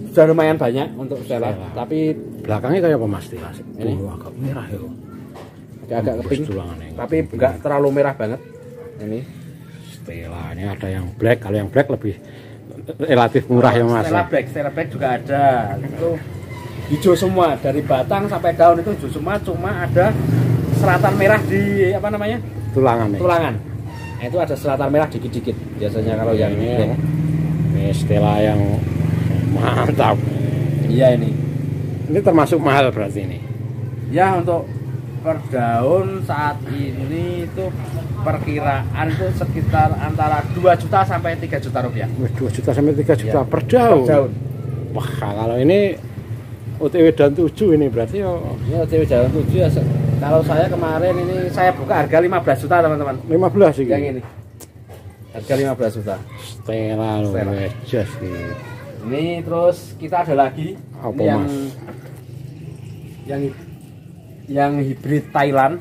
Speaker 2: sudah lumayan banyak untuk Stella.
Speaker 1: Stella.
Speaker 2: Tapi
Speaker 1: Belakangnya kayak apa Mas Stella?
Speaker 2: Ini.
Speaker 1: Agak merah ya.
Speaker 2: agak keping.
Speaker 1: tulangannya.
Speaker 2: Tapi enggak terlalu merah banget. Ini
Speaker 1: Stella ini ada yang black. Kalau yang black lebih relatif murah ya Mas.
Speaker 2: Stella Black juga ada. Itu hijau semua dari batang sampai daun itu hijau semua, cuma ada seratan merah di apa namanya?
Speaker 1: Tulangannya.
Speaker 2: Tulangan. Nah, itu ada seratan merah dikit-dikit biasanya kalau yang
Speaker 1: ini,
Speaker 2: black.
Speaker 1: ini Stella yang mantap.
Speaker 2: Iya ini.
Speaker 1: Ini termasuk mahal berarti ini.
Speaker 2: Ya, untuk per daun saat ini itu perkiraan itu sekitar antara 2 juta sampai 3 juta rupiah.
Speaker 1: Wih, 2 juta sampai 3 juta
Speaker 2: Iya.
Speaker 1: per daun.
Speaker 2: Per daun.
Speaker 1: Wah, kalau ini OTW dan 7 ini berarti ya
Speaker 2: Ya, OTW daun 7 ya. Kalau saya kemarin ini saya buka harga 15 juta, teman-teman.
Speaker 1: 15 sih.
Speaker 2: Yang ini. Harga 15 juta.
Speaker 1: Stella loh,
Speaker 2: Stella.
Speaker 1: just nih.
Speaker 2: Ini terus kita ada lagi
Speaker 1: Apa,
Speaker 2: ini
Speaker 1: Mas?
Speaker 2: yang hibrid Thailand.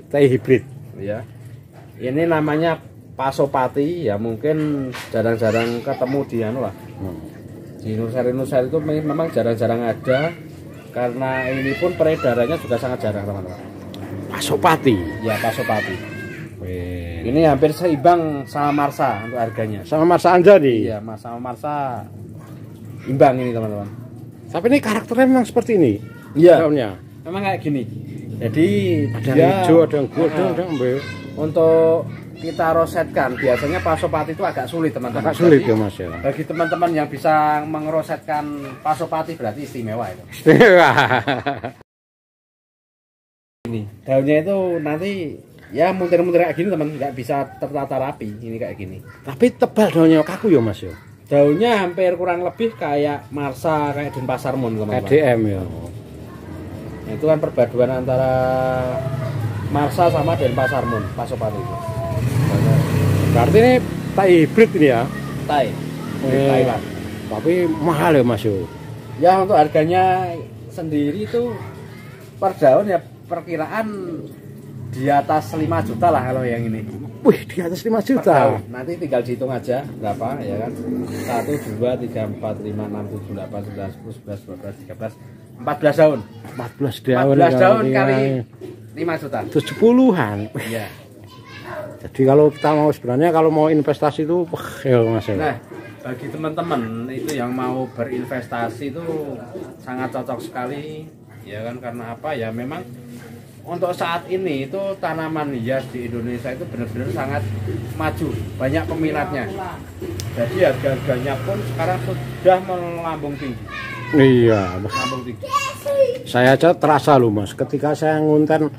Speaker 1: Tai hibrid.
Speaker 2: Ya. Ini namanya Pasopati, ya mungkin jarang-jarang ketemu di anu lah. Di Nusari itu memang jarang-jarang ada. karena ini pun peredarannya juga sangat jarang teman-teman.
Speaker 1: Pasopati.
Speaker 2: Ya Pasopati.
Speaker 1: Wih.
Speaker 2: Ini hampir seimbang sama Marsa untuk harganya.
Speaker 1: Sama Mas Anjani.
Speaker 2: Iya, sama Marsa imbang ini teman-teman.
Speaker 1: Tapi ini karakternya memang seperti ini.
Speaker 2: Iya.
Speaker 1: Daunnya.
Speaker 2: Memang kayak gini. Jadi
Speaker 1: Ada
Speaker 2: dia
Speaker 1: hijau, ada yang godong, ada yang ambil.
Speaker 2: untuk kita rosetkan biasanya Pasopati itu agak sulit teman-teman.
Speaker 1: Agak sulit
Speaker 2: Jadi,
Speaker 1: ya Mas ya.
Speaker 2: bagi teman-teman yang bisa mengerosetkan Pasopati berarti istimewa itu. Ini daunnya itu nanti ya muntir-muntir kayak gini teman, nggak bisa tertata rapi ini kayak gini.
Speaker 1: Tapi tebal daunnya kaku ya Mas ya.
Speaker 2: Daunnya hampir kurang lebih kayak Marsa, kayak Denpasarmon teman-teman.
Speaker 1: KDM ya.
Speaker 2: Nah, itu kan perpaduan antara Marsa sama Denpasarmon Pasopati itu.
Speaker 1: Berarti ini tai hybrid ini ya.
Speaker 2: Tai. Thailand.
Speaker 1: Tapi mahal ya Mas ya.
Speaker 2: Ya untuk harganya sendiri itu per daun ya perkiraan di atas 5 juta lah kalau yang ini.
Speaker 1: Wih, di atas 5
Speaker 2: Per
Speaker 1: juta.
Speaker 2: daun. Nanti tinggal dihitung aja berapa ya kan. 1 2 3 4 5 6 7 8 9 10 11 12 13 14 daun.
Speaker 1: 14 daun.
Speaker 2: 14 daun kali 5 juta.
Speaker 1: 70-an.
Speaker 2: Iya.
Speaker 1: Jadi kalau kita mau sebenarnya kalau mau investasi itu ya Mas ya.
Speaker 2: Nah, bagi teman-teman itu yang mau berinvestasi itu sangat cocok sekali ya kan, karena apa ya, memang untuk saat ini itu tanaman hias di Indonesia itu benar-benar sangat maju, banyak peminatnya. Jadi harga-harganya pun sekarang sudah melambung tinggi.
Speaker 1: Iya,
Speaker 2: Melambung tinggi.
Speaker 1: saya aja terasa loh Mas ketika saya ngunten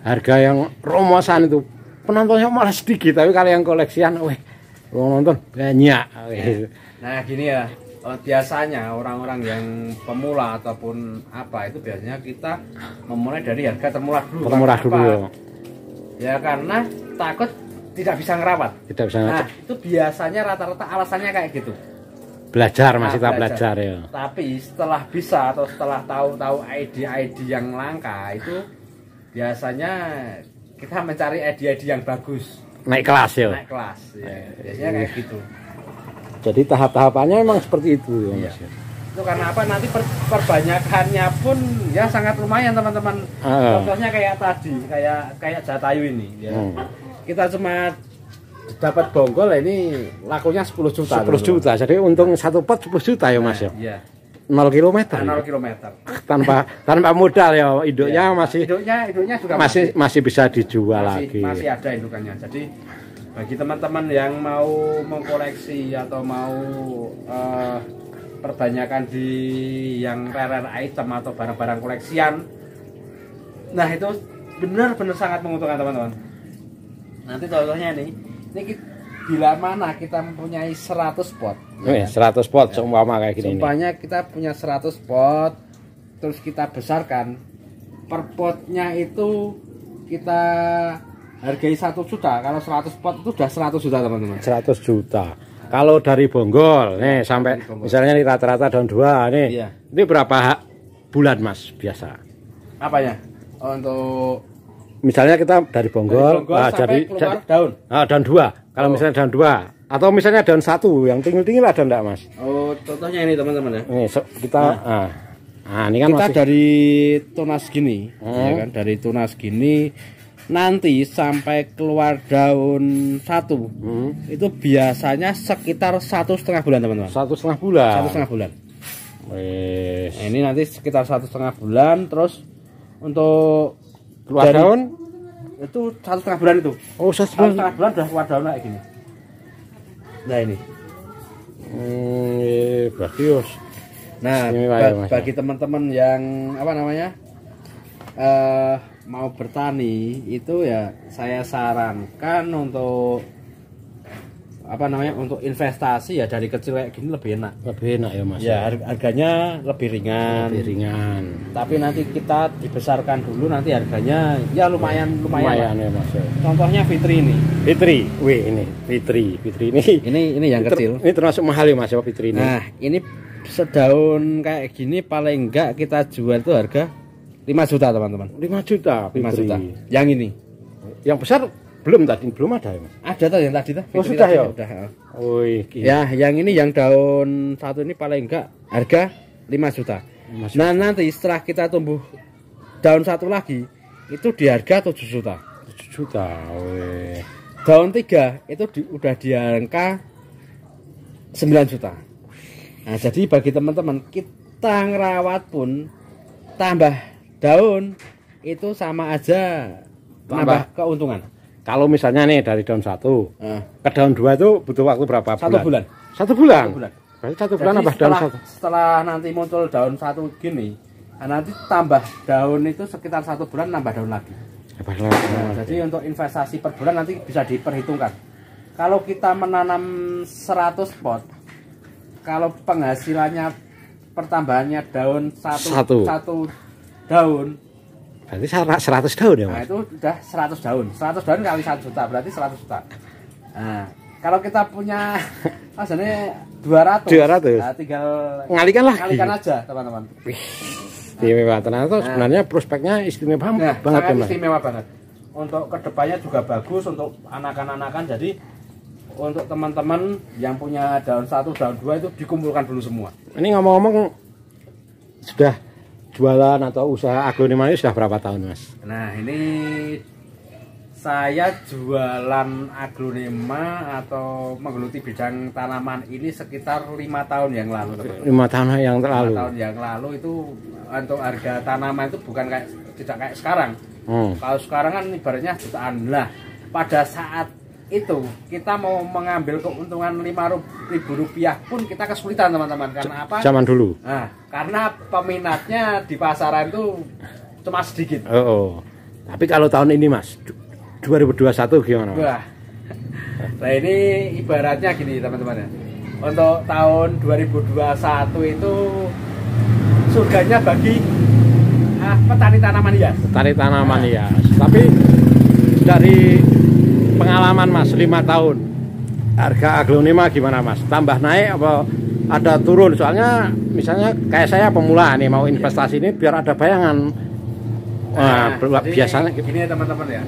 Speaker 1: harga yang romosan itu penontonnya malah sedikit, tapi kalau yang koleksian weh nonton banyak.
Speaker 2: Nah gini ya, biasanya orang-orang yang pemula ataupun apa itu biasanya kita memulai dari harga termurah dulu.
Speaker 1: Termurah dulu ya.
Speaker 2: Ya karena takut tidak bisa ngerawat.
Speaker 1: Tidak bisa
Speaker 2: Nah itu biasanya rata-rata alasannya kayak gitu.
Speaker 1: belajar, masih
Speaker 2: Nah,
Speaker 1: tahap belajar ya.
Speaker 2: Tapi setelah bisa atau setelah tahu-tahu ide-ide yang langka itu biasanya kita mencari ide-ide yang bagus,
Speaker 1: Naik kelas ya.
Speaker 2: naik kelas ya. Biasanya kayak gitu.
Speaker 1: Jadi tahap-tahapannya memang seperti itu ya
Speaker 2: Iya.
Speaker 1: Mas.
Speaker 2: Itu karena apa, nanti perbanyakannya pun ya sangat lumayan teman-teman. Contohnya kayak tadi, kayak Jatayu ini ya. Kita cuma dapat bonggol ini lakunya 10 juta.
Speaker 1: 10 juta. Jadi untung satu pot 10 juta ya Mas ya.
Speaker 2: Iya.
Speaker 1: 0 kilometer.
Speaker 2: 0 kilometer.
Speaker 1: Tanpa modal ya, induknya
Speaker 2: Iya.
Speaker 1: masih
Speaker 2: Induknya juga
Speaker 1: masih bisa dijual lagi.
Speaker 2: masih ada indukannya. Jadi bagi teman-teman yang mau mengkoleksi atau mau perbanyakan di yang rare item atau barang-barang koleksian, nah itu benar-benar sangat menguntungkan teman-teman. Nanti contohnya ini bila mana kita mempunyai 100 pot,
Speaker 1: Ya, 100 pot seumpama kayak gini.
Speaker 2: Sumpahnya kita punya 100 pot, terus kita besarkan, per potnya itu kita hargai 1 juta. Kalau 100 pot itu udah 100 juta teman-teman.
Speaker 1: 100 juta. Kalau dari bonggol nih sampai misalnya ini rata-rata daun 2 nih.
Speaker 2: Iya.
Speaker 1: Ini berapa bulan Mas biasa?
Speaker 2: Apanya? Untuk
Speaker 1: Misalnya kita dari bonggol,
Speaker 2: sampai keluar daun.
Speaker 1: daun 2. Kalau misalnya daun 2 atau misalnya daun 1 yang tinggi-tinggi ada enggak Mas?
Speaker 2: Oh, contohnya ini teman-teman ya.
Speaker 1: Ini kita ini kan
Speaker 2: Kita
Speaker 1: masih
Speaker 2: dari tunas gini, ya kan? Dari tunas gini nanti sampai keluar daun 1 itu biasanya sekitar 1,5 bulan teman-teman.
Speaker 1: 1,5 bulan.
Speaker 2: 1,5 bulan.
Speaker 1: Wes.
Speaker 2: Nah, ini nanti sekitar 1,5 bulan. Terus untuk
Speaker 1: Keluar daun
Speaker 2: itu 1,5 bulan itu.
Speaker 1: oh
Speaker 2: 1,5 bulan udah keluar daun kayak gini. Nah ini.
Speaker 1: Berarti yos.
Speaker 2: Nah
Speaker 1: Istimewa ya, Mas.
Speaker 2: bagi teman-teman yang apa namanya mau bertani itu ya saya sarankan untuk apa namanya, untuk investasi ya dari kecil kayak gini lebih enak.
Speaker 1: Lebih enak ya Mas.
Speaker 2: Ya harganya lebih ringan.
Speaker 1: Lebih ringan.
Speaker 2: Tapi nanti kita dibesarkan dulu, nanti harganya ya lumayan
Speaker 1: Lumayan ya Mas.
Speaker 2: Contohnya Fitri ini.
Speaker 1: Fitri, wih ini Fitri ini.
Speaker 2: Ini yang kecil.
Speaker 1: Ini termasuk mahal ya Mas ya Fitri ini.
Speaker 2: Nah, ini sedaun kayak gini paling enggak kita jual itu harga 5 juta teman-teman.
Speaker 1: 5 juta
Speaker 2: 5
Speaker 1: Fitri.
Speaker 2: juta. Yang ini.
Speaker 1: Yang besar belum ada ya Mas.
Speaker 2: Ada tuh yang tadi tuh.
Speaker 1: Oh,
Speaker 2: Fitri
Speaker 1: sudah
Speaker 2: tadi
Speaker 1: ya?
Speaker 2: Udah.
Speaker 1: Wih,
Speaker 2: Ya, yang ini yang daun 1 ini paling enggak harga 5 juta. Nah nanti setelah kita tumbuh daun satu lagi itu di harga 7 juta.
Speaker 1: 7 juta. Weh.
Speaker 2: Daun 3 itu udah di angka 9 juta. Nah jadi bagi teman-teman kita ngerawat pun tambah daun itu sama aja nambah keuntungan.
Speaker 1: Kalau misalnya nih dari daun 1 ke daun 2 itu butuh waktu berapa bulan?
Speaker 2: 1 bulan.
Speaker 1: 1 bulan.
Speaker 2: 1 bulan.
Speaker 1: Berarti 1 bulan
Speaker 2: Jadi
Speaker 1: nambah daun 1.
Speaker 2: Setelah nanti muncul daun 1 gini, nanti tambah daun itu sekitar 1 bulan nambah daun lagi. Nah, jadi untuk investasi per bulan nanti bisa diperhitungkan. Kalau kita menanam 100 pot, kalau penghasilannya pertambahannya daun satu daun,
Speaker 1: berarti 100 daun ya, Mas?
Speaker 2: Nah, itu udah 100 daun. 100 daun kali 1 juta berarti 100 juta. Nah, kalau kita punya maksudnya 200. Nah, tinggal ngalikan aja, teman-teman.
Speaker 1: Istimewa. Ternyata sebenarnya prospeknya istimewa banget ya, Mas.
Speaker 2: Istimewa banget. Untuk kedepannya juga bagus untuk anakan-anakan. Jadi untuk teman-teman yang punya daun 1, daun 2 itu dikumpulkan dulu semua.
Speaker 1: Ini ngomong-ngomong sudah jualan atau usaha aglonema ini sudah berapa tahun, Mas?
Speaker 2: Nah, ini saya jualan aglonema atau menggeluti bidang tanaman ini sekitar 5 tahun yang lalu.
Speaker 1: 5 tahun yang lalu.
Speaker 2: 5 tahun yang lalu itu untuk harga tanaman itu bukan tidak kayak sekarang. Kalau sekarang kan ibaratnya jutaan. Lah, pada saat itu kita mau mengambil keuntungan Rp5.000 pun kita kesulitan, teman-teman. Karena apa?
Speaker 1: Zaman dulu.
Speaker 2: Nah, karena peminatnya di pasaran itu cuma sedikit.
Speaker 1: Tapi kalau tahun ini, Mas, 2021 gimana, Mas?
Speaker 2: Wah. Nah, ini ibaratnya gini, teman-teman ya. Untuk tahun 2021 itu surganya bagi petani tanaman hias. Petani
Speaker 1: tanaman hias. Tapi dari pengalaman Mas 5 tahun, harga aglonema gimana, Mas? Tambah naik apa ada turun? Soalnya misalnya kayak saya pemula nih mau investasi ini biar ada bayangan. Biasanya
Speaker 2: gini ya, teman-teman ya.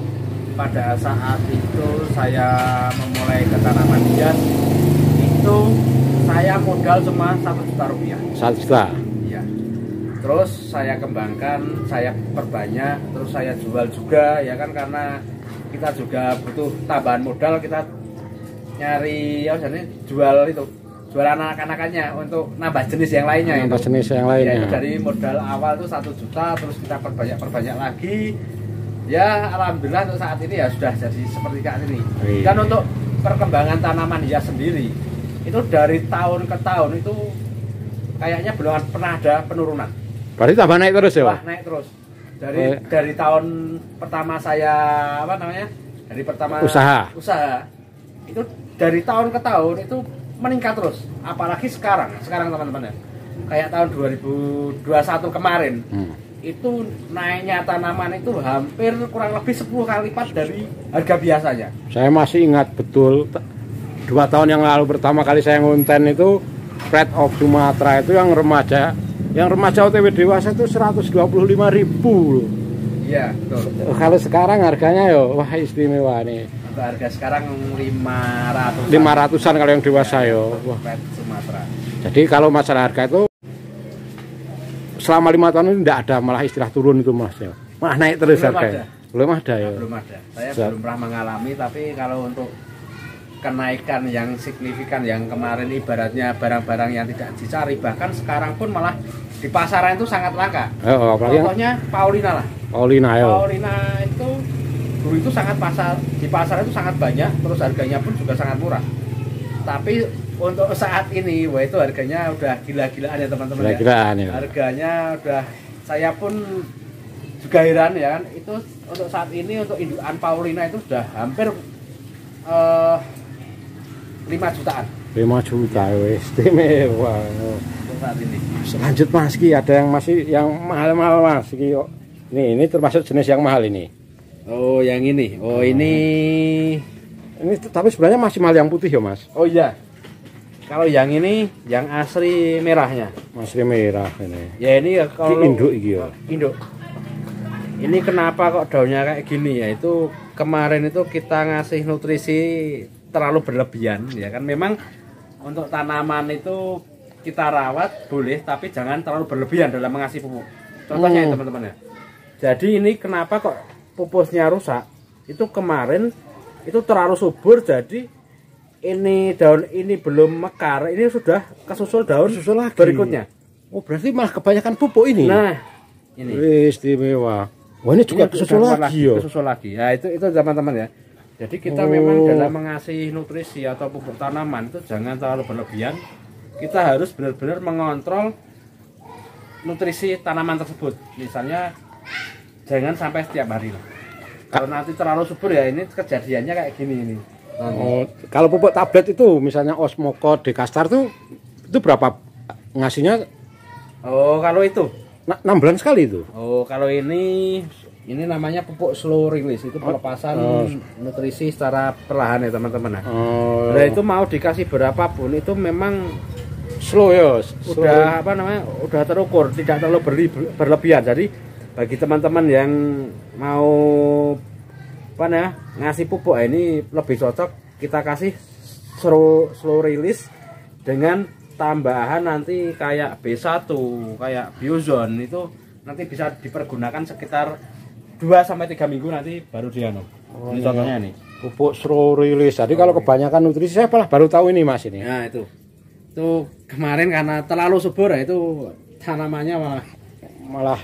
Speaker 2: Pada saat itu saya memulai ke tanaman hias itu saya modal cuma Rp1 juta.
Speaker 1: 1 juta.
Speaker 2: Iya. Terus saya kembangkan, saya perbanyak, terus saya jual juga ya kan, karena kita juga butuh tambahan modal, kita nyari ya jadi jual anak-anakannya untuk nambah jenis yang lainnya.
Speaker 1: Nambah jenis yang lainnya.
Speaker 2: Ya, dari modal awal itu 1 juta, terus kita perbanyak lagi. Ya alhamdulillah untuk saat ini ya sudah jadi seperti kayak ini. Dan untuk perkembangan tanaman hias sendiri itu dari tahun ke tahun itu kayaknya belum pernah ada penurunan.
Speaker 1: Berarti tambah naik terus ya, Pak?
Speaker 2: Wah, naik terus. Dari tahun pertama saya dari pertama usaha itu dari tahun ke tahun itu meningkat terus. Apalagi sekarang teman-teman ya. Kayak tahun 2021 kemarin. Itu naiknya tanaman itu hampir kurang lebih 10 kali lipat dari harga biasanya.
Speaker 1: Saya masih ingat betul 2 tahun yang lalu pertama kali saya ngonten itu Pride of Sumatera itu yang remaja OTW dewasa itu 125.000 loh.
Speaker 2: Iya, betul.
Speaker 1: Kalau sekarang harganya wah istimewa nih.
Speaker 2: Untuk harga sekarang 500.
Speaker 1: 500-an kalau yang dewasa
Speaker 2: Wah, Pride Sumatera.
Speaker 1: Jadi kalau masalah harga itu selama 5 tahun ini tidak ada malah istilah turun itu, Mas ya. Malah naik terus harganya. Belum ada ya.
Speaker 2: Belum ada. Saya belum pernah mengalami, tapi kalau untuk kenaikan yang signifikan yang kemarin ibaratnya barang-barang yang tidak dicari, bahkan sekarang pun malah di pasaran itu sangat langka. Contohnya Paulina lah. Paulina itu dulu itu di pasar itu sangat banyak, terus harganya pun juga sangat murah. Tapi untuk saat ini, wah itu harganya udah gila-gilaan ya teman-teman ya. Harganya udah, saya pun juga heran ya kan. Itu untuk saat ini untuk indukan Paulina itu sudah hampir 5 jutaan.
Speaker 1: 5 juta istimewa.
Speaker 2: Untuk saat ini.
Speaker 1: Lanjut Mas Ki, ada yang masih yang mahal-mahal Mas Ki. Ini termasuk jenis yang mahal ini.
Speaker 2: Oh, yang ini. Oh, ini
Speaker 1: tapi sebenarnya masih mahal yang putih ya, Mas.
Speaker 2: Oh iya. Kalau yang ini yang asli merahnya.
Speaker 1: Asli merah ini.
Speaker 2: Ya ini ya kalau
Speaker 1: induk iki ya.
Speaker 2: Induk. Ini kenapa kok daunnya kayak gini ya? Itu kemarin itu kita ngasih nutrisi terlalu berlebihan ya kan. Memang untuk tanaman itu kita rawat boleh, tapi jangan terlalu berlebihan dalam mengasih pupuk. Contohnya ya teman-teman ya. Jadi ini kenapa kok pupusnya rusak? Itu kemarin itu terlalu subur, jadi ini daun ini belum mekar, ini sudah kesusul daun
Speaker 1: lagi
Speaker 2: berikutnya.
Speaker 1: Oh, berarti malah kebanyakan pupuk ini.
Speaker 2: Nah, ini
Speaker 1: istimewa. Wah, ini juga kesusul lagi ya.
Speaker 2: Kesusul lagi. Ya itu teman-teman ya. Jadi kita memang dalam mengasih nutrisi atau pupuk tanaman itu jangan terlalu berlebihan. Kita harus benar-benar mengontrol nutrisi tanaman tersebut. Misalnya jangan sampai setiap hari lah. Kalau nanti terlalu subur ya ini kejadiannya kayak gini ini.
Speaker 1: Oh, kalau pupuk tablet itu misalnya Osmocod, Dekastar tuh itu berapa ngasihnya?
Speaker 2: Oh, kalau itu
Speaker 1: 6 bulan sekali itu.
Speaker 2: Oh, kalau ini namanya pupuk slow release, itu pelepasan nutrisi secara perlahan ya teman-teman.
Speaker 1: Oh.
Speaker 2: Nah, itu mau dikasih berapapun itu memang
Speaker 1: Slow ya.
Speaker 2: Udah apa namanya? Udah terukur, tidak terlalu berlebihan. Jadi bagi teman-teman yang mau apa namanya? Ngasih pupuk ini lebih cocok kita kasih slow release dengan tambahan nanti kayak B1, kayak Biozone itu nanti bisa dipergunakan sekitar 2-3 minggu nanti baru dianu. Ini contohnya nih.
Speaker 1: Pupuk slow release. Jadi kalau kebanyakan nutrisi saya baru tahu ini Mas ini.
Speaker 2: Nah, itu. Itu kemarin karena terlalu subur ya itu tanamannya malah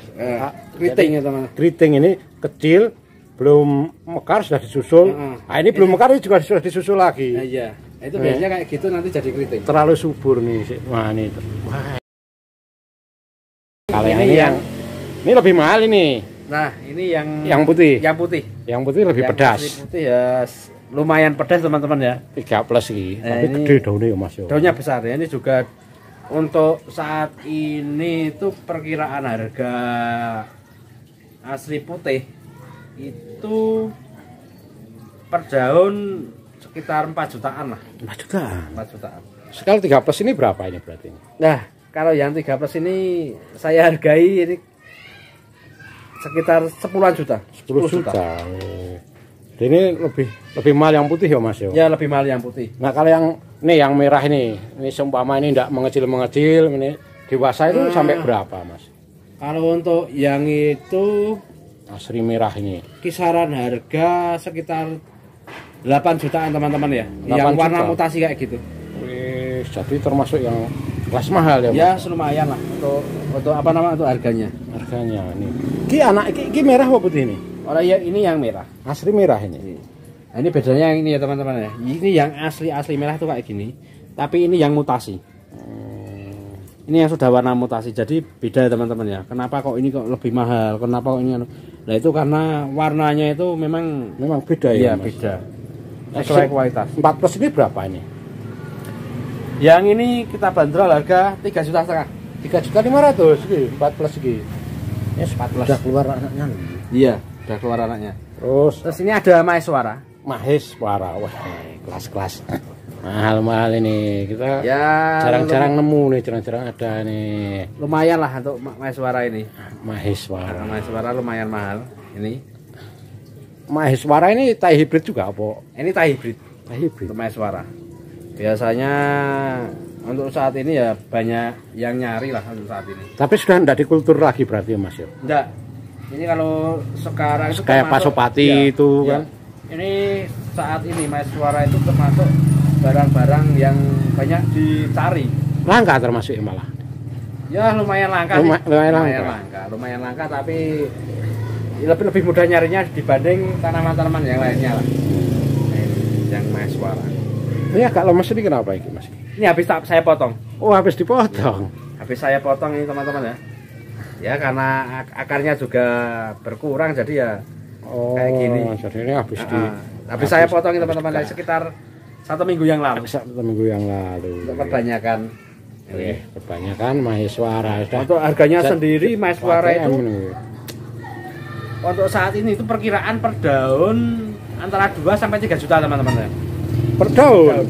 Speaker 2: keriting ya teman.
Speaker 1: Keriting ini kecil, belum mekar sudah disusul. Nah, ini belum mekar ini juga sudah disusul lagi.
Speaker 2: Nah, iya. Itu biasanya kayak gitu nanti jadi keriting.
Speaker 1: Terlalu subur nih. Wah, ini. Wah. Kalau ini lebih mahal ini.
Speaker 2: Nah, ini yang
Speaker 1: putih.
Speaker 2: Yang putih.
Speaker 1: Yang putih lebih pedas.
Speaker 2: Yang putih ya lumayan pedas teman-teman ya.
Speaker 1: 3+ ini. Tapi
Speaker 2: ini
Speaker 1: gede daunnya ya Mas.
Speaker 2: Daunnya besar ya. Ini juga untuk saat ini itu perkiraan harga asli putih itu per daun sekitar 4 jutaan lah.
Speaker 1: 4 jutaan.
Speaker 2: 4 jutaan.
Speaker 1: Sekali 3+ ini berapa ini berarti?
Speaker 2: Nah, kalau yang 3+ ini saya hargai ini sekitar 10 juta.
Speaker 1: 10 juta. Ini lebih mahal yang putih ya Mas ya?
Speaker 2: Ya, lebih mahal yang putih.
Speaker 1: Nah, kalau yang merah ini seumpama ini enggak mengecil-mengecil, ini dewasa itu sampai berapa Mas?
Speaker 2: Kalau untuk yang itu
Speaker 1: asri merah ini
Speaker 2: kisaran harga sekitar 8 jutaan teman-teman ya.
Speaker 1: 8
Speaker 2: yang warna
Speaker 1: juta.
Speaker 2: mutasi kayak gitu.
Speaker 1: Wih, jadi termasuk yang kelas mahal ya Mas?
Speaker 2: Ya, lumayan lah untuk apa namanya untuk harganya.
Speaker 1: Harganya ini. Ki merah apa putih ini?
Speaker 2: Oh ya, ini yang merah.
Speaker 1: Asli merah ini.
Speaker 2: Nah, ini bedanya yang ini ya teman-teman ya. Ini yang asli merah tuh kayak gini. Tapi ini yang mutasi. Ini yang sudah warna mutasi. Jadi beda teman-teman ya. Kenapa kok ini kok lebih mahal? Kenapa kok ini? Nah, itu karena warnanya itu memang
Speaker 1: beda ya.
Speaker 2: Iya, beda. Sesuai kualitas.
Speaker 1: 4+ ini berapa ini?
Speaker 2: Yang ini kita bandrol harga 3,5 juta.
Speaker 1: 3.500.000 iki, 4+ iki.
Speaker 2: Ya, 14.
Speaker 1: Sudah keluar anaknya.
Speaker 2: Iya, sudah keluar anaknya.
Speaker 1: Terus
Speaker 2: ini ada Maheswara.
Speaker 1: Maheswara. Wah, kelas-kelas. Mahal-mahal ini. Kita
Speaker 2: ya
Speaker 1: jarang-jarang nemu nih, jarang-jarang ada nih.
Speaker 2: Lumayan lah untuk Maheswara ini.
Speaker 1: Maheswara.
Speaker 2: Maheswara lumayan mahal ini.
Speaker 1: Maheswara ini tai hibrid juga apa?
Speaker 2: Ini tai hibrid.
Speaker 1: Tai hibrid.
Speaker 2: Untuk Maheswara. Biasanya untuk saat ini ya banyak yang nyari lah untuk saat ini.
Speaker 1: Tapi sudah enggak dikultur lagi berarti Mas ya?
Speaker 2: Enggak. Ini kalau sekarang itu
Speaker 1: kayak Pasopati ya, itu kan.
Speaker 2: Ini saat ini Maheswara itu termasuk barang-barang yang banyak dicari.
Speaker 1: Langka termasuk malah.
Speaker 2: Ya lumayan langka sih. Lumayan langka tapi lebih mudah nyarinya dibanding tanaman-tanaman yang lainnya lah. Yang Maheswara.
Speaker 1: Ini agak lemes ini kenapa ini Mas?
Speaker 2: Ini habis saya potong.
Speaker 1: Oh, habis dipotong.
Speaker 2: Habis saya potong ini teman-teman ya. Ya karena akarnya juga berkurang jadi ya kayak gini.
Speaker 1: Jadi ini
Speaker 2: habis saya potong ini teman-teman sekitar 1 minggu yang lalu.
Speaker 1: 1 minggu yang lalu.
Speaker 2: Kebanyakan.
Speaker 1: Kebanyakan Maheswara.
Speaker 2: Untuk harganya sendiri Maheswara itu untuk saat ini itu perkiraan per daun antara 2 sampai 3 juta teman-teman ya.
Speaker 1: Per daun.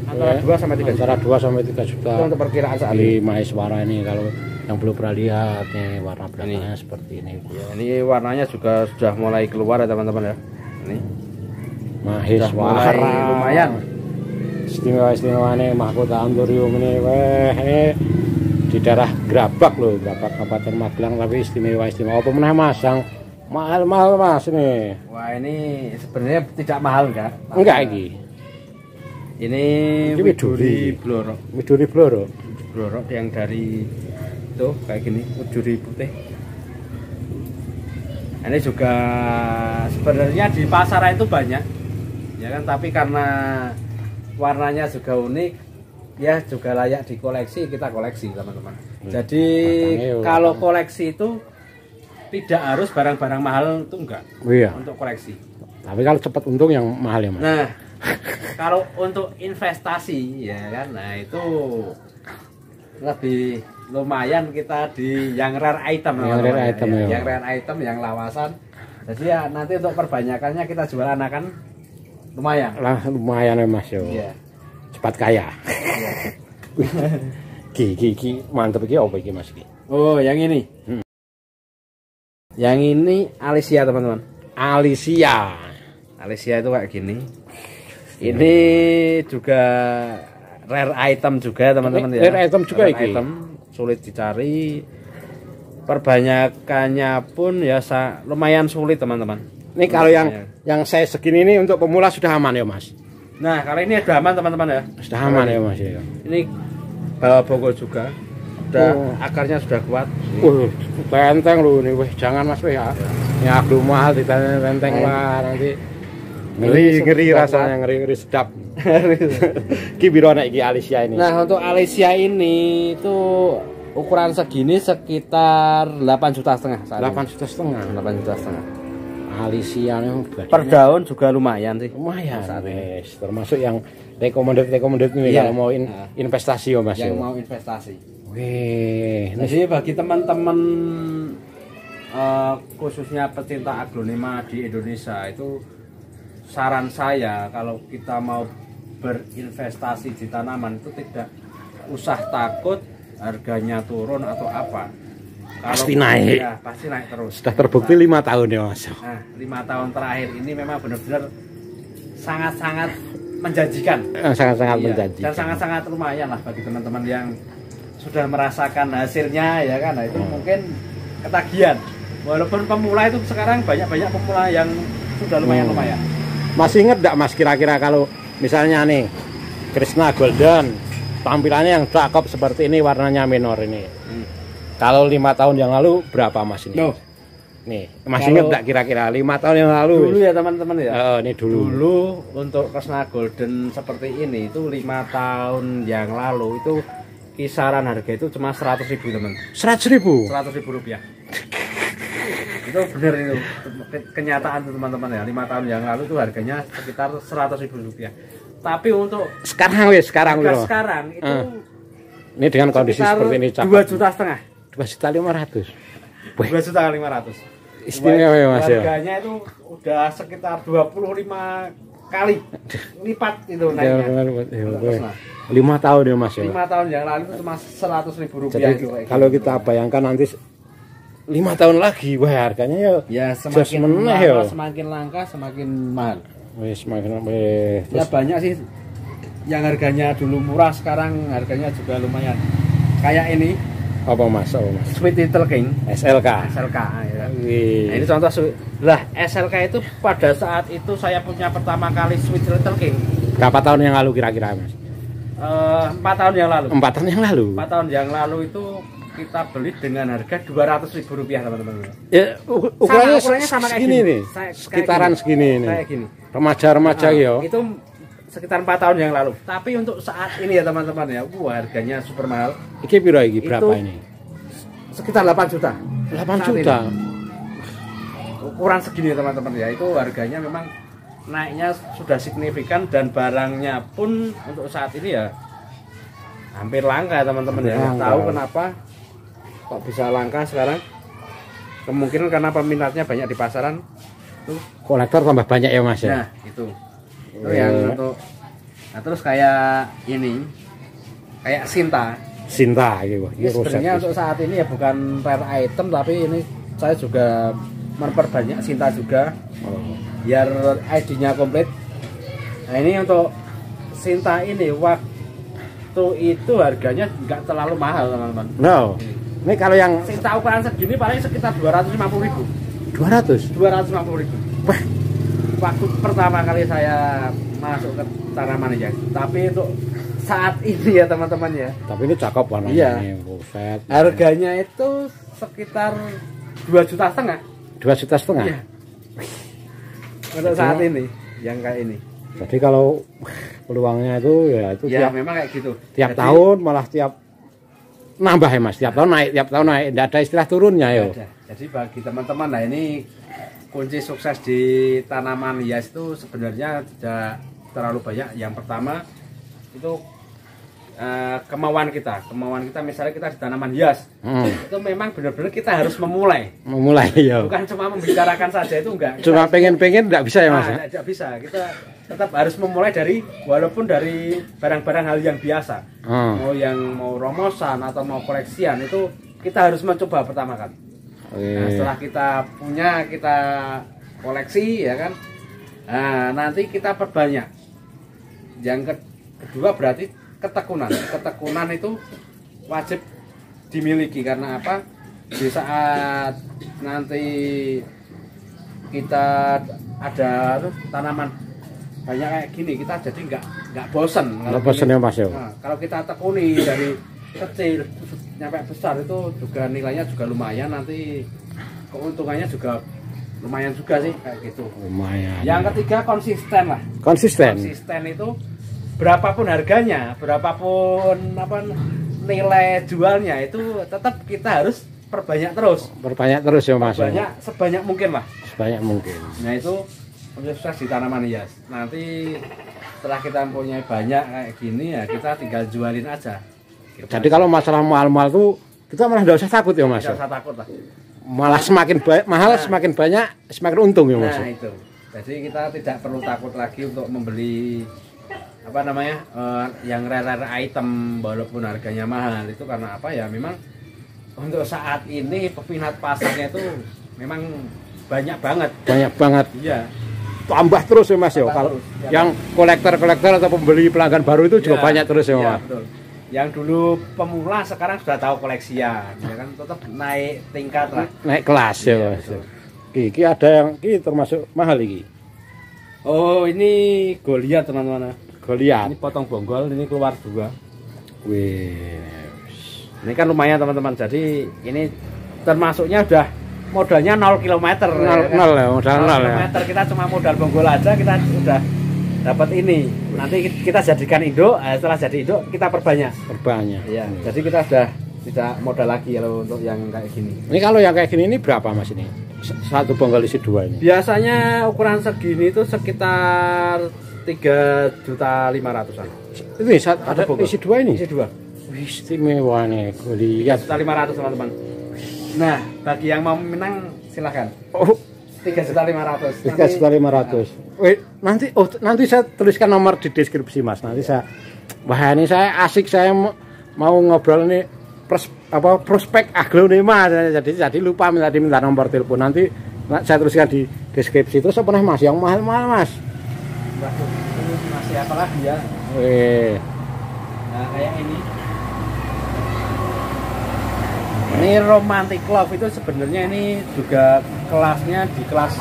Speaker 2: Antara 2 sampai 3 juta.
Speaker 1: Antara 2 sampai 3 juta.
Speaker 2: Itu untuk perkiraan saat
Speaker 1: ini. Maheswara ini kalau yang belum pernah lihat nih warna belakangnya seperti ini.
Speaker 2: Ya, ini warnanya juga sudah mulai keluar ya teman-teman ya. Ini
Speaker 1: Maheswara
Speaker 2: lumayan.
Speaker 1: istimewa-istimewanya mahkota Anturium ini di daerah Grabak loh, Grabak Kabupaten Magelang, tapi istimewa-istimewa. Apa meneh Mas yang mahal-mahal Mas ini?
Speaker 2: Wah, ini sebenarnya tidak mahal enggak?
Speaker 1: Enggak iki.
Speaker 2: Ini
Speaker 1: Widuri
Speaker 2: Blorok.
Speaker 1: Widuri Blorok.
Speaker 2: Blorok yang dari itu kayak gini, Widuri putih. Ini juga sebenarnya di pasaran itu banyak, ya kan? Tapi karena warnanya juga unik, ya juga layak dikoleksi, kita koleksi teman-teman. Jadi kalau koleksi itu tidak harus barang-barang mahal itu enggak.
Speaker 1: Iya.
Speaker 2: Untuk koleksi.
Speaker 1: Tapi kalau cepat untung yang mahal ya Mas.
Speaker 2: Nah, kalau untuk investasi ya kan, nah itu lebih lumayan kita di yang rare item,
Speaker 1: yang rare item ya.
Speaker 2: Yang rare item, yang lawasan. Jadi ya nanti untuk perbanyakannya kita jual anakan lumayan.
Speaker 1: Lah lumayan ya Mas yo.
Speaker 2: Iya.
Speaker 1: Cepat kaya.
Speaker 2: Iya.
Speaker 1: Ki mantep iki apa iki Mas iki?
Speaker 2: Oh, yang ini. Yang ini Alicia teman-teman.
Speaker 1: Alicia.
Speaker 2: Alicia itu kayak gini. Ini juga rare item juga teman-teman ya.
Speaker 1: Rare item juga iki.
Speaker 2: Item sulit dicari. Perbanyakannya pun ya lumayan sulit teman-teman.
Speaker 1: Ini kalau yang saya segini ini untuk pemula sudah aman ya Mas.
Speaker 2: Nah, kalau ini sudah aman teman-teman ya.
Speaker 1: Sudah aman ya Mas ya.
Speaker 2: Ini bawa bogor juga. Akarnya sudah kuat.
Speaker 1: Tenteng lu nih, weh jangan Mas weh ya. Ya aku mahal di tenteng lah nanti. Ngeri rasanya, ngeri sedap. Ki biro anak iki Alicia ini.
Speaker 2: Nah, untuk Alicia ini itu ukuran segini sekitar 8,5 juta.
Speaker 1: 8,5 juta.
Speaker 2: 8,5 juta.
Speaker 1: Alicia nih
Speaker 2: per daun juga lumayan sih.
Speaker 1: Lumayan. Wes, termasuk yang recommended ini kalau mau investasi ya Mas.
Speaker 2: Yang mau investasi.
Speaker 1: Wih,
Speaker 2: jadi bagi teman-teman khususnya pecinta aglonema di Indonesia itu saran saya kalau kita mau berinvestasi di tanaman itu tidak usah takut harganya turun atau apa.
Speaker 1: Pasti naik.
Speaker 2: Ya, pasti naik terus.
Speaker 1: Sudah terbukti 5 tahun ya Mas.
Speaker 2: Nah, 5 tahun terakhir ini memang benar-benar sangat-sangat menjanjikan.
Speaker 1: Sangat-sangat menjanjikan.
Speaker 2: Dan sangat-sangat lumayan lah bagi teman-teman yang sudah merasakan hasilnya ya kan. Nah, itu mungkin ketagihan. Walaupun pemula itu sekarang banyak pemula yang sudah lumayan.
Speaker 1: Masih inget enggak Mas kira-kira kalau misalnya nih Krishna Golden tampilannya yang cakep seperti ini, warnanya minor ini. Kalau 5 tahun yang lalu berapa Mas ini? Nih, masih inget enggak kira-kira 5 tahun yang lalu?
Speaker 2: Dulu ya teman-teman ya.
Speaker 1: Ini dulu.
Speaker 2: Dulu untuk Krishna Golden seperti ini itu 5 tahun yang lalu itu kisaran harga itu cuma 100.000 teman.
Speaker 1: 100.000?
Speaker 2: 100.000 rupiah. Itu benar itu kenyataan teman-teman ya. 5 tahun yang lalu itu harganya sekitar 100.000 rupiah. Tapi untuk
Speaker 1: sekarang itu ini dengan kondisi seperti ini
Speaker 2: 2,5 juta.
Speaker 1: 2.500.000.
Speaker 2: 2.500.000.
Speaker 1: Istimewa ya Mas ya.
Speaker 2: Harganya itu udah sekitar 25 kali lipat itu naiknya.
Speaker 1: 5 tahun ya Mas ya.
Speaker 2: 5 tahun yang lalu itu cuma 100.000 rupiah.
Speaker 1: Jadi kalau kita bayangkan nanti 5 tahun lagi, wah harganya
Speaker 2: ya semakin langka semakin mahal. Ya banyak sih yang harganya dulu murah sekarang harganya juga lumayan. Kayak ini
Speaker 1: apa Mas?
Speaker 2: Sweet Little King
Speaker 1: SLK
Speaker 2: ya. Nah, ini contoh lah SLK itu pada saat itu saya punya pertama kali Sweet Little King.
Speaker 1: Berapa tahun yang lalu kira-kira Mas?
Speaker 2: 4 tahun yang lalu.
Speaker 1: 4 tahun yang lalu.
Speaker 2: 4 tahun yang lalu itu kita beli dengan harga 200.000 rupiah teman-teman.
Speaker 1: Ya ukurannya sama kayak gini nih. Sekitaran segini ini.
Speaker 2: Kayak gini.
Speaker 1: Remaja-remaja ya.
Speaker 2: Itu sekitar 4 tahun yang lalu. Tapi untuk saat ini ya teman-teman ya, harganya super mahal.
Speaker 1: Iki piro iki? Berapa ini?
Speaker 2: Sekitar 8 juta.
Speaker 1: 8 juta.
Speaker 2: Ukuran segini teman-teman ya, itu harganya memang naiknya sudah signifikan dan barangnya pun untuk saat ini ya hampir langka ya teman-teman ya. Tahu kenapa kok bisa langka sekarang? Kemungkinan karena peminatnya banyak di pasaran. Tuh.
Speaker 1: Kolektor tambah banyak ya Mas ya.
Speaker 2: Nah, itu yang untuk terus kayak ini kayak Sinta
Speaker 1: gitu.
Speaker 2: Ini sebenarnya untuk saat ini ya bukan rare item, tapi ini saya juga memperbanyak Sinta juga biar ID-nya komplit. Nah, ini untuk Sinta ini waktu itu harganya nggak terlalu mahal teman-teman.
Speaker 1: No. Ini kalau yang
Speaker 2: Sinta ukuran segini paling sekitar 250.000.
Speaker 1: 200.
Speaker 2: 250.000.
Speaker 1: Wah,
Speaker 2: Waktu pertama kali saya masuk ke tanaman ya. Tapi untuk saat ini ya teman-teman ya.
Speaker 1: tapi ini cakep warnanya.
Speaker 2: Iya.
Speaker 1: Ini buset.
Speaker 2: Harganya itu sekitar 2,5 juta.
Speaker 1: 2,5 juta.
Speaker 2: Iya. Untuk saat ini yang kayak ini.
Speaker 1: Jadi kalau peluangnya itu ya itu
Speaker 2: Ya
Speaker 1: tiap
Speaker 2: memang kayak gitu.
Speaker 1: tiap
Speaker 2: Jadi,
Speaker 1: tahun malah tiap nambah ya Mas. Tiap tahun naik, Tidak ada istilah turunnya yo.
Speaker 2: ada. Jadi bagi teman-teman, nah ini kunci sukses di tanaman hias itu sebenarnya tidak terlalu banyak. Yang pertama itu kemauan kita misalnya kita di tanaman hias itu memang benar-benar kita harus memulai
Speaker 1: yo.
Speaker 2: bukan cuma membicarakan saja, itu enggak
Speaker 1: Cuma pengen tidak bisa ya Mas.
Speaker 2: Tidak bisa, kita tetap harus memulai dari walaupun dari barang-barang hal yang biasa, mau romosan atau mau koleksian, itu kita harus mencoba pertama kan. Nah, setelah kita punya, kita koleksi ya kan, nah, nanti kita perbanyak. Yang kedua berarti ketekunan itu wajib dimiliki. Karena apa? Di saat nanti kita ada tanaman banyak kayak gini, kita jadi nggak bosen.
Speaker 1: Nggak bosen ya Mas.
Speaker 2: Nah, kalau kita tekuni dari kecil nyampe besar itu juga nilainya juga lumayan, nanti keuntungannya juga lumayan juga sih kayak gitu.
Speaker 1: Lumayan.
Speaker 2: Yang ketiga konsisten lah.
Speaker 1: Konsisten
Speaker 2: Itu berapapun harganya, berapapun nilai jualnya, itu tetap kita harus perbanyak terus.
Speaker 1: Berbanyak terus ya Mas.
Speaker 2: Sebanyak mungkin lah.
Speaker 1: Sebanyak mungkin.
Speaker 2: Nah itu sukses di tanaman hias. Nanti setelah kita mempunyai banyak kayak gini ya kita tinggal jualin aja.
Speaker 1: Jadi kalau masalah mahal-mahal tuh kita malah tidak usah takut ya Mas.
Speaker 2: Tidak usah takut lah.
Speaker 1: Malah semakin mahal semakin banyak semakin untung ya Mas.
Speaker 2: Nah itu. Jadi kita tidak perlu takut lagi untuk membeli yang rare item walaupun harganya mahal. Itu karena apa ya, memang untuk saat ini peminat pasarnya itu memang banyak banget. Iya.
Speaker 1: Tambah terus ya Mas ya. Kalau yang kolektor atau pembeli pelanggan baru itu juga banyak terus ya Mas.
Speaker 2: Betul. Yang dulu pemula sekarang sudah tahu koleksian, ya kan, tetap naik tingkat lah.
Speaker 1: Naik kelas ya Mas. Iki ada yang termasuk mahal iki.
Speaker 2: Oh, ini Goliath teman-teman.
Speaker 1: Goliath.
Speaker 2: Ini potong bonggol, ini keluar 2.
Speaker 1: Wih.
Speaker 2: Ini kan lumayan teman-teman. Jadi ini termasuknya udah modalnya 0 km.
Speaker 1: Nol ya, modal 0 ya.
Speaker 2: Kilometer, kita cuma modal bonggol aja kita udah dapat ini. Nanti kita jadikan induk, setelah jadi induk kita perbanyak. Iya. Jadi kita sudah tidak modal lagi kalau untuk yang kayak gini.
Speaker 1: Ini kalau yang kayak gini ini berapa Mas ini? Satu bonggol isi 2 ini.
Speaker 2: Biasanya ukuran segini itu sekitar 3.500.000-an.
Speaker 1: Ini ada isi 2 ini.
Speaker 2: Isi 2.
Speaker 1: Wih, istimewa nih, Goliath.
Speaker 2: 3.500.000 teman-teman. Nah, bagi yang mau menang silahkan.
Speaker 1: Oh,
Speaker 2: 3.500.000.
Speaker 1: 3.500.000. Wih, nanti saya tuliskan nomor di deskripsi Mas. Nanti wah ini saya asik, saya mau ngobrol ini prospek aglonema. Jadi lupa minta nomor telepon. Nanti saya tuliskan di deskripsi. Terus apa nih Mas? Yang mahal-mahal Mas?
Speaker 2: Waduh, ini masih apa lagi ya?
Speaker 1: Wih.
Speaker 2: Nah, kayak ini. Ini romantic love itu sebenarnya ini juga kelasnya di kelas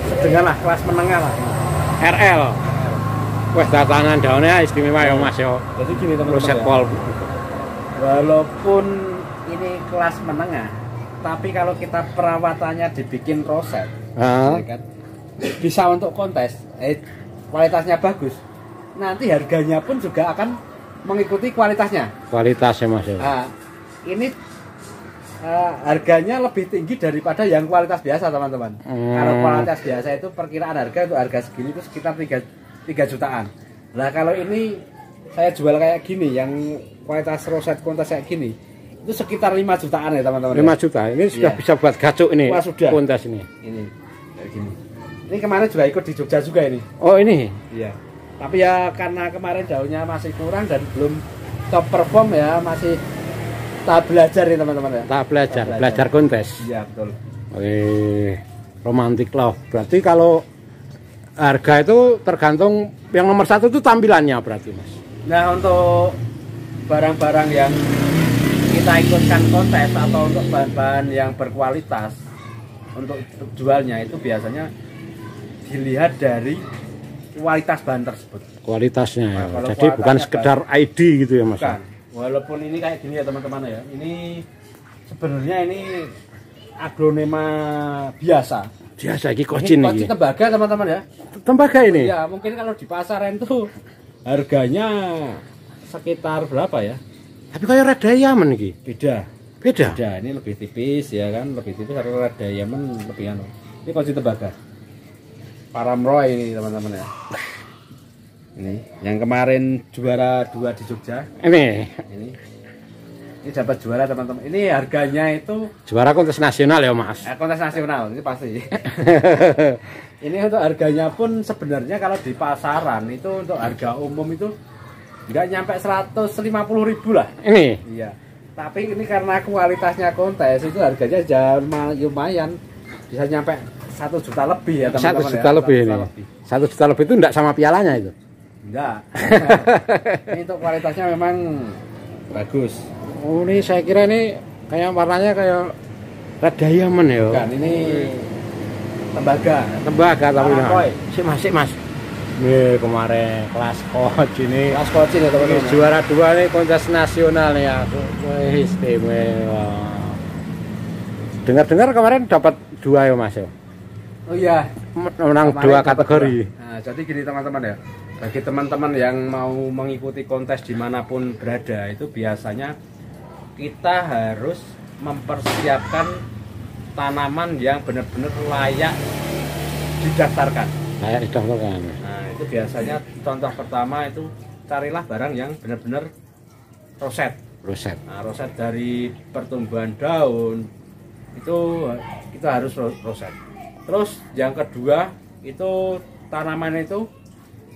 Speaker 2: sedang lah, kelas menengah lah.
Speaker 1: RL. Wes datangan daunnya istimewa ya Mas yo.
Speaker 2: Jadi gini teman-teman.
Speaker 1: Roset pol.
Speaker 2: Walaupun ini kelas menengah, tapi kalau kita perawatannya dibikin roset, ya kan, bisa untuk kontes, kualitasnya bagus. Nanti harganya pun juga akan mengikuti kualitasnya.
Speaker 1: Kualitasnya Mas yo.
Speaker 2: Nah, ini harganya lebih tinggi daripada yang kualitas biasa teman-teman. Kalau kualitas biasa itu perkiraan harga untuk harga segini itu sekitar 3 jutaan. Nah kalau ini saya jual kayak gini, yang kualitas roset kontes kayak gini, itu sekitar 5 jutaan ya teman-teman.
Speaker 1: 5 juta. Ini sudah bisa buat gacuk ini.
Speaker 2: Wah, sudah.
Speaker 1: Kontes ini.
Speaker 2: Ini kayak gini. Ini kemarin juga ikut di Jogja juga ini.
Speaker 1: Oh ini.
Speaker 2: Iya. Tapi ya karena kemarin daunnya masih kurang dan belum top perform ya, masih tahap belajar nih teman-teman ya.
Speaker 1: Tahap belajar kontes.
Speaker 2: Iya betul.
Speaker 1: Romantic love. Berarti kalau harga itu tergantung yang nomor satu itu tampilannya berarti Mas.
Speaker 2: Nah, untuk barang-barang yang kita ikutkan kontes atau untuk bahan-bahan yang berkualitas untuk jualnya itu biasanya dilihat dari kualitas bahan tersebut.
Speaker 1: Kualitasnya ya.
Speaker 2: Nah,
Speaker 1: Jadi bukan sekedar ID gitu ya Mas.
Speaker 2: Bukan. Walaupun ini kayak gini ya teman-teman ya. Ini sebenarnya ini aglonema biasa.
Speaker 1: Biasa iki kocin
Speaker 2: ini.
Speaker 1: iki.
Speaker 2: Tembaga teman-teman ya.
Speaker 1: Tembaga ini.
Speaker 2: Ya, mungkin kalau di pasaran tuh harganya sekitar berapa ya?
Speaker 1: Tapi kayak red diamond iki.
Speaker 2: Beda.
Speaker 1: Beda.
Speaker 2: Beda, ini lebih tipis ya kan, lebih tipis karena red diamond lebih anu. Ini kunci tembaga. Paramroy ini teman-teman ya. Ini yang kemarin juara 2 di Jogja. Ini dapat juara teman-teman. Ini harganya itu
Speaker 1: juara kontes nasional ya Mas.
Speaker 2: Kontes nasional ini pasti. Ini untuk harganya pun sebenarnya kalau di pasaran itu untuk harga umum itu nggak nyampe 150.000 lah.
Speaker 1: Ini.
Speaker 2: Iya. Tapi ini karena kualitasnya kontes itu harganya jauh lumayan bisa nyampe 1 juta lebih ya teman-teman.
Speaker 1: 1 juta
Speaker 2: ya.
Speaker 1: lebih ini. 1 juta lebih itu enggak sama pialanya itu.
Speaker 2: Enggak. Ini untuk kualitasnya memang bagus.
Speaker 1: Oh, ini saya kira ini kayak warnanya kayak red diamond ya.
Speaker 2: Bukan, ini tembaga.
Speaker 1: Tembaga tapi
Speaker 2: Paramroy.
Speaker 1: Sik Mas. Nih kemarin kelas coach ini.
Speaker 2: Kelas coach ya teman-teman.
Speaker 1: Ini juara 2 nih kontes nasional ya. Istimewa. Dengar-dengar kemarin dapat 2 ya Mas ya.
Speaker 2: Oh iya.
Speaker 1: Menang 2 kategori.
Speaker 2: Nah, jadi gini teman-teman ya. Bagi teman-teman yang mau mengikuti kontes dimanapun berada itu biasanya kita harus mempersiapkan tanaman yang benar-benar layak didaftarkan.
Speaker 1: Layak didaftarkan.
Speaker 2: Nah, itu biasanya contoh pertama itu carilah barang yang benar-benar roset.
Speaker 1: Roset.
Speaker 2: Nah, roset dari pertumbuhan daun itu kita harus roset. Terus yang kedua itu tanaman itu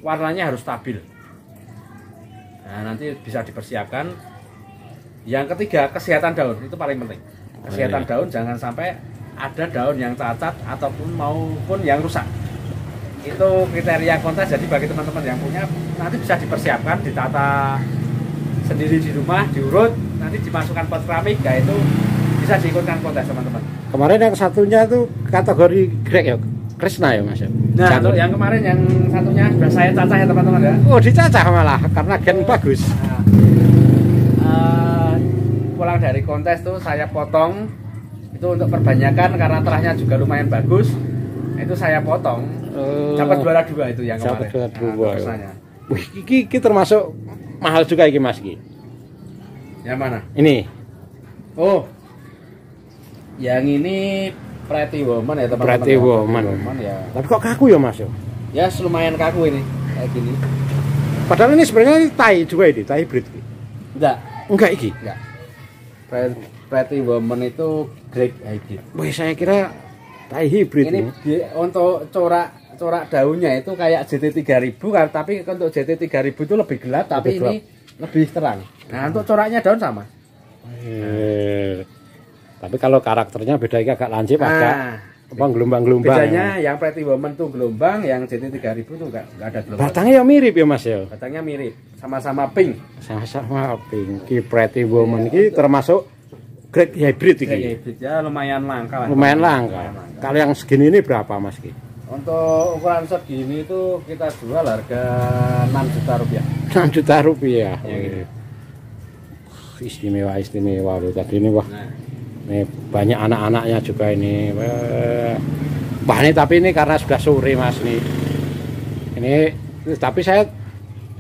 Speaker 2: warnanya harus stabil. Nah, nanti bisa dipersiapkan. Yang ketiga, kesehatan daun itu paling penting. Kesehatan daun jangan sampai ada daun yang cacat ataupun maupun yang rusak. Itu kriteria kontes. Jadi bagi teman-teman yang punya nanti bisa dipersiapkan, ditata sendiri di rumah, diurut, nanti dimasukkan pot keramik, ya itu bisa diikutkan kontes teman-teman.
Speaker 1: Kemarin yang satunya itu kategori grek ya, Krishna ya Mas.
Speaker 2: Nah, untuk yang kemarin yang satunya sudah saya cacah ya teman-teman ya.
Speaker 1: Oh, dicacah malah karena gen bagus.
Speaker 2: Nah, pulang dari kontes tuh saya potong itu untuk perbanyakan karena terahnya juga lumayan bagus. Itu saya potong. Dapat juara 2 itu yang kemarin.
Speaker 1: Dapat juara 2.
Speaker 2: Nah,
Speaker 1: wih, iki termasuk mahal juga iki Mas iki.
Speaker 2: Yang mana?
Speaker 1: Ini.
Speaker 2: Oh. Yang ini Pretty Woman ya teman-teman.
Speaker 1: Pretty Woman.
Speaker 2: Ya.
Speaker 1: Tapi kok kaku ya Mas?
Speaker 2: Ya lumayan kaku ini kayak gini.
Speaker 1: Padahal ini sebenarnya ini tai juga ini, tai hybrid. Enggak iki.
Speaker 2: Enggak. Pretty Woman itu grade hybrid.
Speaker 1: Wih, saya kira tai hybrid
Speaker 2: ini. Untuk corak daunnya itu kayak JT 3000 kan, tapi untuk JT 3000 itu lebih gelap tapi ini lebih terang. Nah, untuk coraknya daun sama.
Speaker 1: Tapi kalau karakternya beda, agak lancip, agak gelombang-gelombang.
Speaker 2: Bedanya yang Pretty Woman tuh gelombang, yang JT 3000 tuh enggak ada gelombang.
Speaker 1: Batangnya ya mirip ya Mas ya.
Speaker 2: Batangnya mirip, sama-sama pink.
Speaker 1: Sama-sama pink. Ki Pretty Woman ini termasuk grade hybrid ini.
Speaker 2: Grade hybrid ya lumayan langka lah.
Speaker 1: Lumayan langka. Kalau yang segini ini berapa Mas Ki?
Speaker 2: Untuk ukuran segini itu kita jual harga 6 juta rupiah.
Speaker 1: 6 juta rupiah.
Speaker 2: Ya, gitu.
Speaker 1: Istimewa loh tadi ini wah.
Speaker 2: Nah.
Speaker 1: Ini banyak anak-anaknya juga ini. Wah, ini tapi ini karena sudah sore Mas nih. Ini tapi saya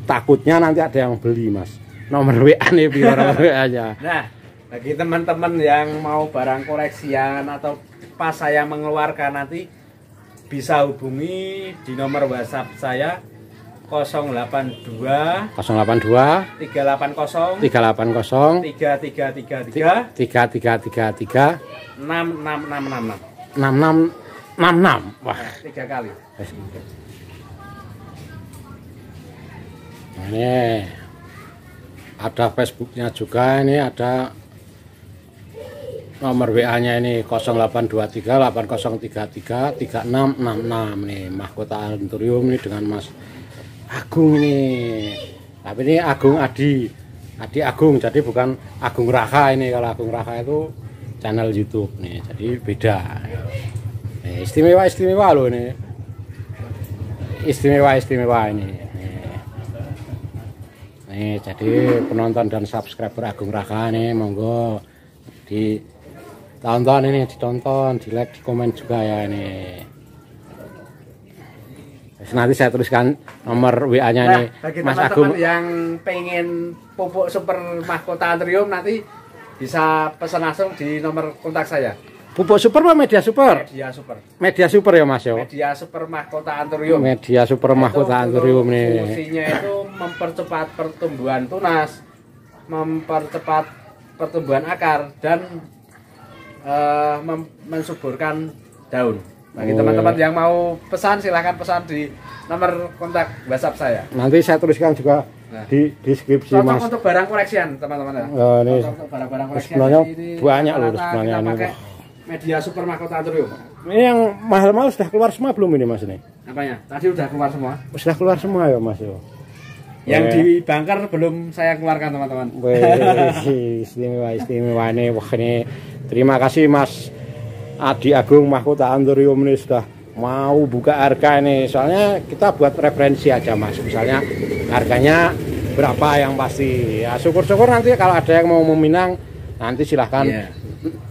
Speaker 1: takutnya nanti ada yang beli Mas. Nomor WA nih biar WA-nya.
Speaker 2: Nah, bagi teman-teman yang mau barang koleksian atau pas saya mengeluarkan nanti bisa hubungi di nomor WhatsApp saya 082
Speaker 1: 082
Speaker 2: 380
Speaker 1: 380
Speaker 2: 3333
Speaker 1: 3333
Speaker 2: 6666
Speaker 1: 6666. Wah,
Speaker 2: 3 kali.
Speaker 1: Ini ada Facebooknya juga, ini ada Nomor WA-nya ini 0823 8033 3666 nih, mahkota Anturium ini dengan Mas Agung ini. Tapi ini Agung Adi Agung, jadi bukan Agung Raka ini. Kalau Agung Raka itu channel YouTube nih, jadi beda. Nih, istimewa loh ini. Istimewa ini. Nih, jadi penonton dan subscriber Agung Raka nih, monggo ditonton ini, di like, di komen juga ya ini. Nanti saya tuliskan nomor WA-nya nih,
Speaker 2: bagi
Speaker 1: Mas
Speaker 2: teman-teman
Speaker 1: Agung
Speaker 2: yang pengen pupuk super mahkota Anturium nanti bisa pesan langsung di nomor kontak saya.
Speaker 1: Pupuk super apa media super?
Speaker 2: Media super.
Speaker 1: Media super ya Mas yo.
Speaker 2: Media super mahkota Anturium.
Speaker 1: Media super mahkota Anturium nih.
Speaker 2: Fungsinya itu mempercepat pertumbuhan tunas, mempercepat pertumbuhan akar dan mensuburkan daun. Bagi teman-teman yang mau pesan silahkan pesan di nomor kontak WhatsApp saya.
Speaker 1: Nanti saya tuliskan juga di deskripsi Mas.
Speaker 2: Untuk barang koleksian teman-teman ya.
Speaker 1: Ini
Speaker 2: untuk barang-barang koleksian
Speaker 1: sebenarnya
Speaker 2: ini
Speaker 1: banyak loh
Speaker 2: rata-rata
Speaker 1: sebenarnya
Speaker 2: kita
Speaker 1: ini.
Speaker 2: pakai media super mahkota Anturium.
Speaker 1: Ini yang mahal-mahal sudah keluar semua belum ini Mas ini?
Speaker 2: Apanya? Tadi udah keluar semua.
Speaker 1: Sudah keluar semua ya Mas yo.
Speaker 2: Yang di bunker belum saya keluarkan teman-teman.
Speaker 1: Istimewa ini. Wah ini terima kasih Mas Adi Agung mahkota Anturium ini sudah mau buka harga ini. Soalnya kita buat referensi aja Mas. Misalnya harganya berapa yang pasti. Ya syukur-syukur nanti kalau ada yang mau meminang nanti silahkan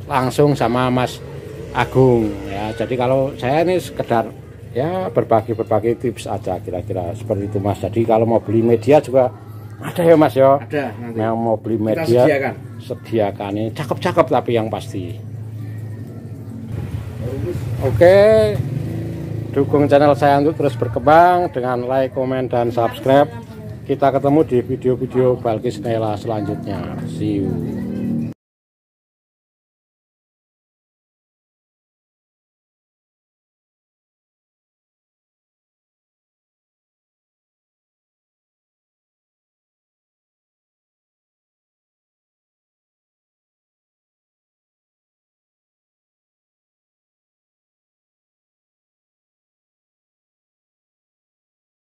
Speaker 1: langsung sama Mas Agung ya. Jadi kalau saya ini sekedar ya berbagi tips aja kira-kira seperti itu Mas. Jadi kalau mau beli media juga ada ya Mas ya.
Speaker 2: Ada nanti.
Speaker 1: Yang mau beli media sediakan ini cakep-cakep tapi yang pasti. Oke, dukung channel saya untuk terus berkembang dengan like, komen, dan subscribe. Kita ketemu di video-video Balkis Nela selanjutnya. See you.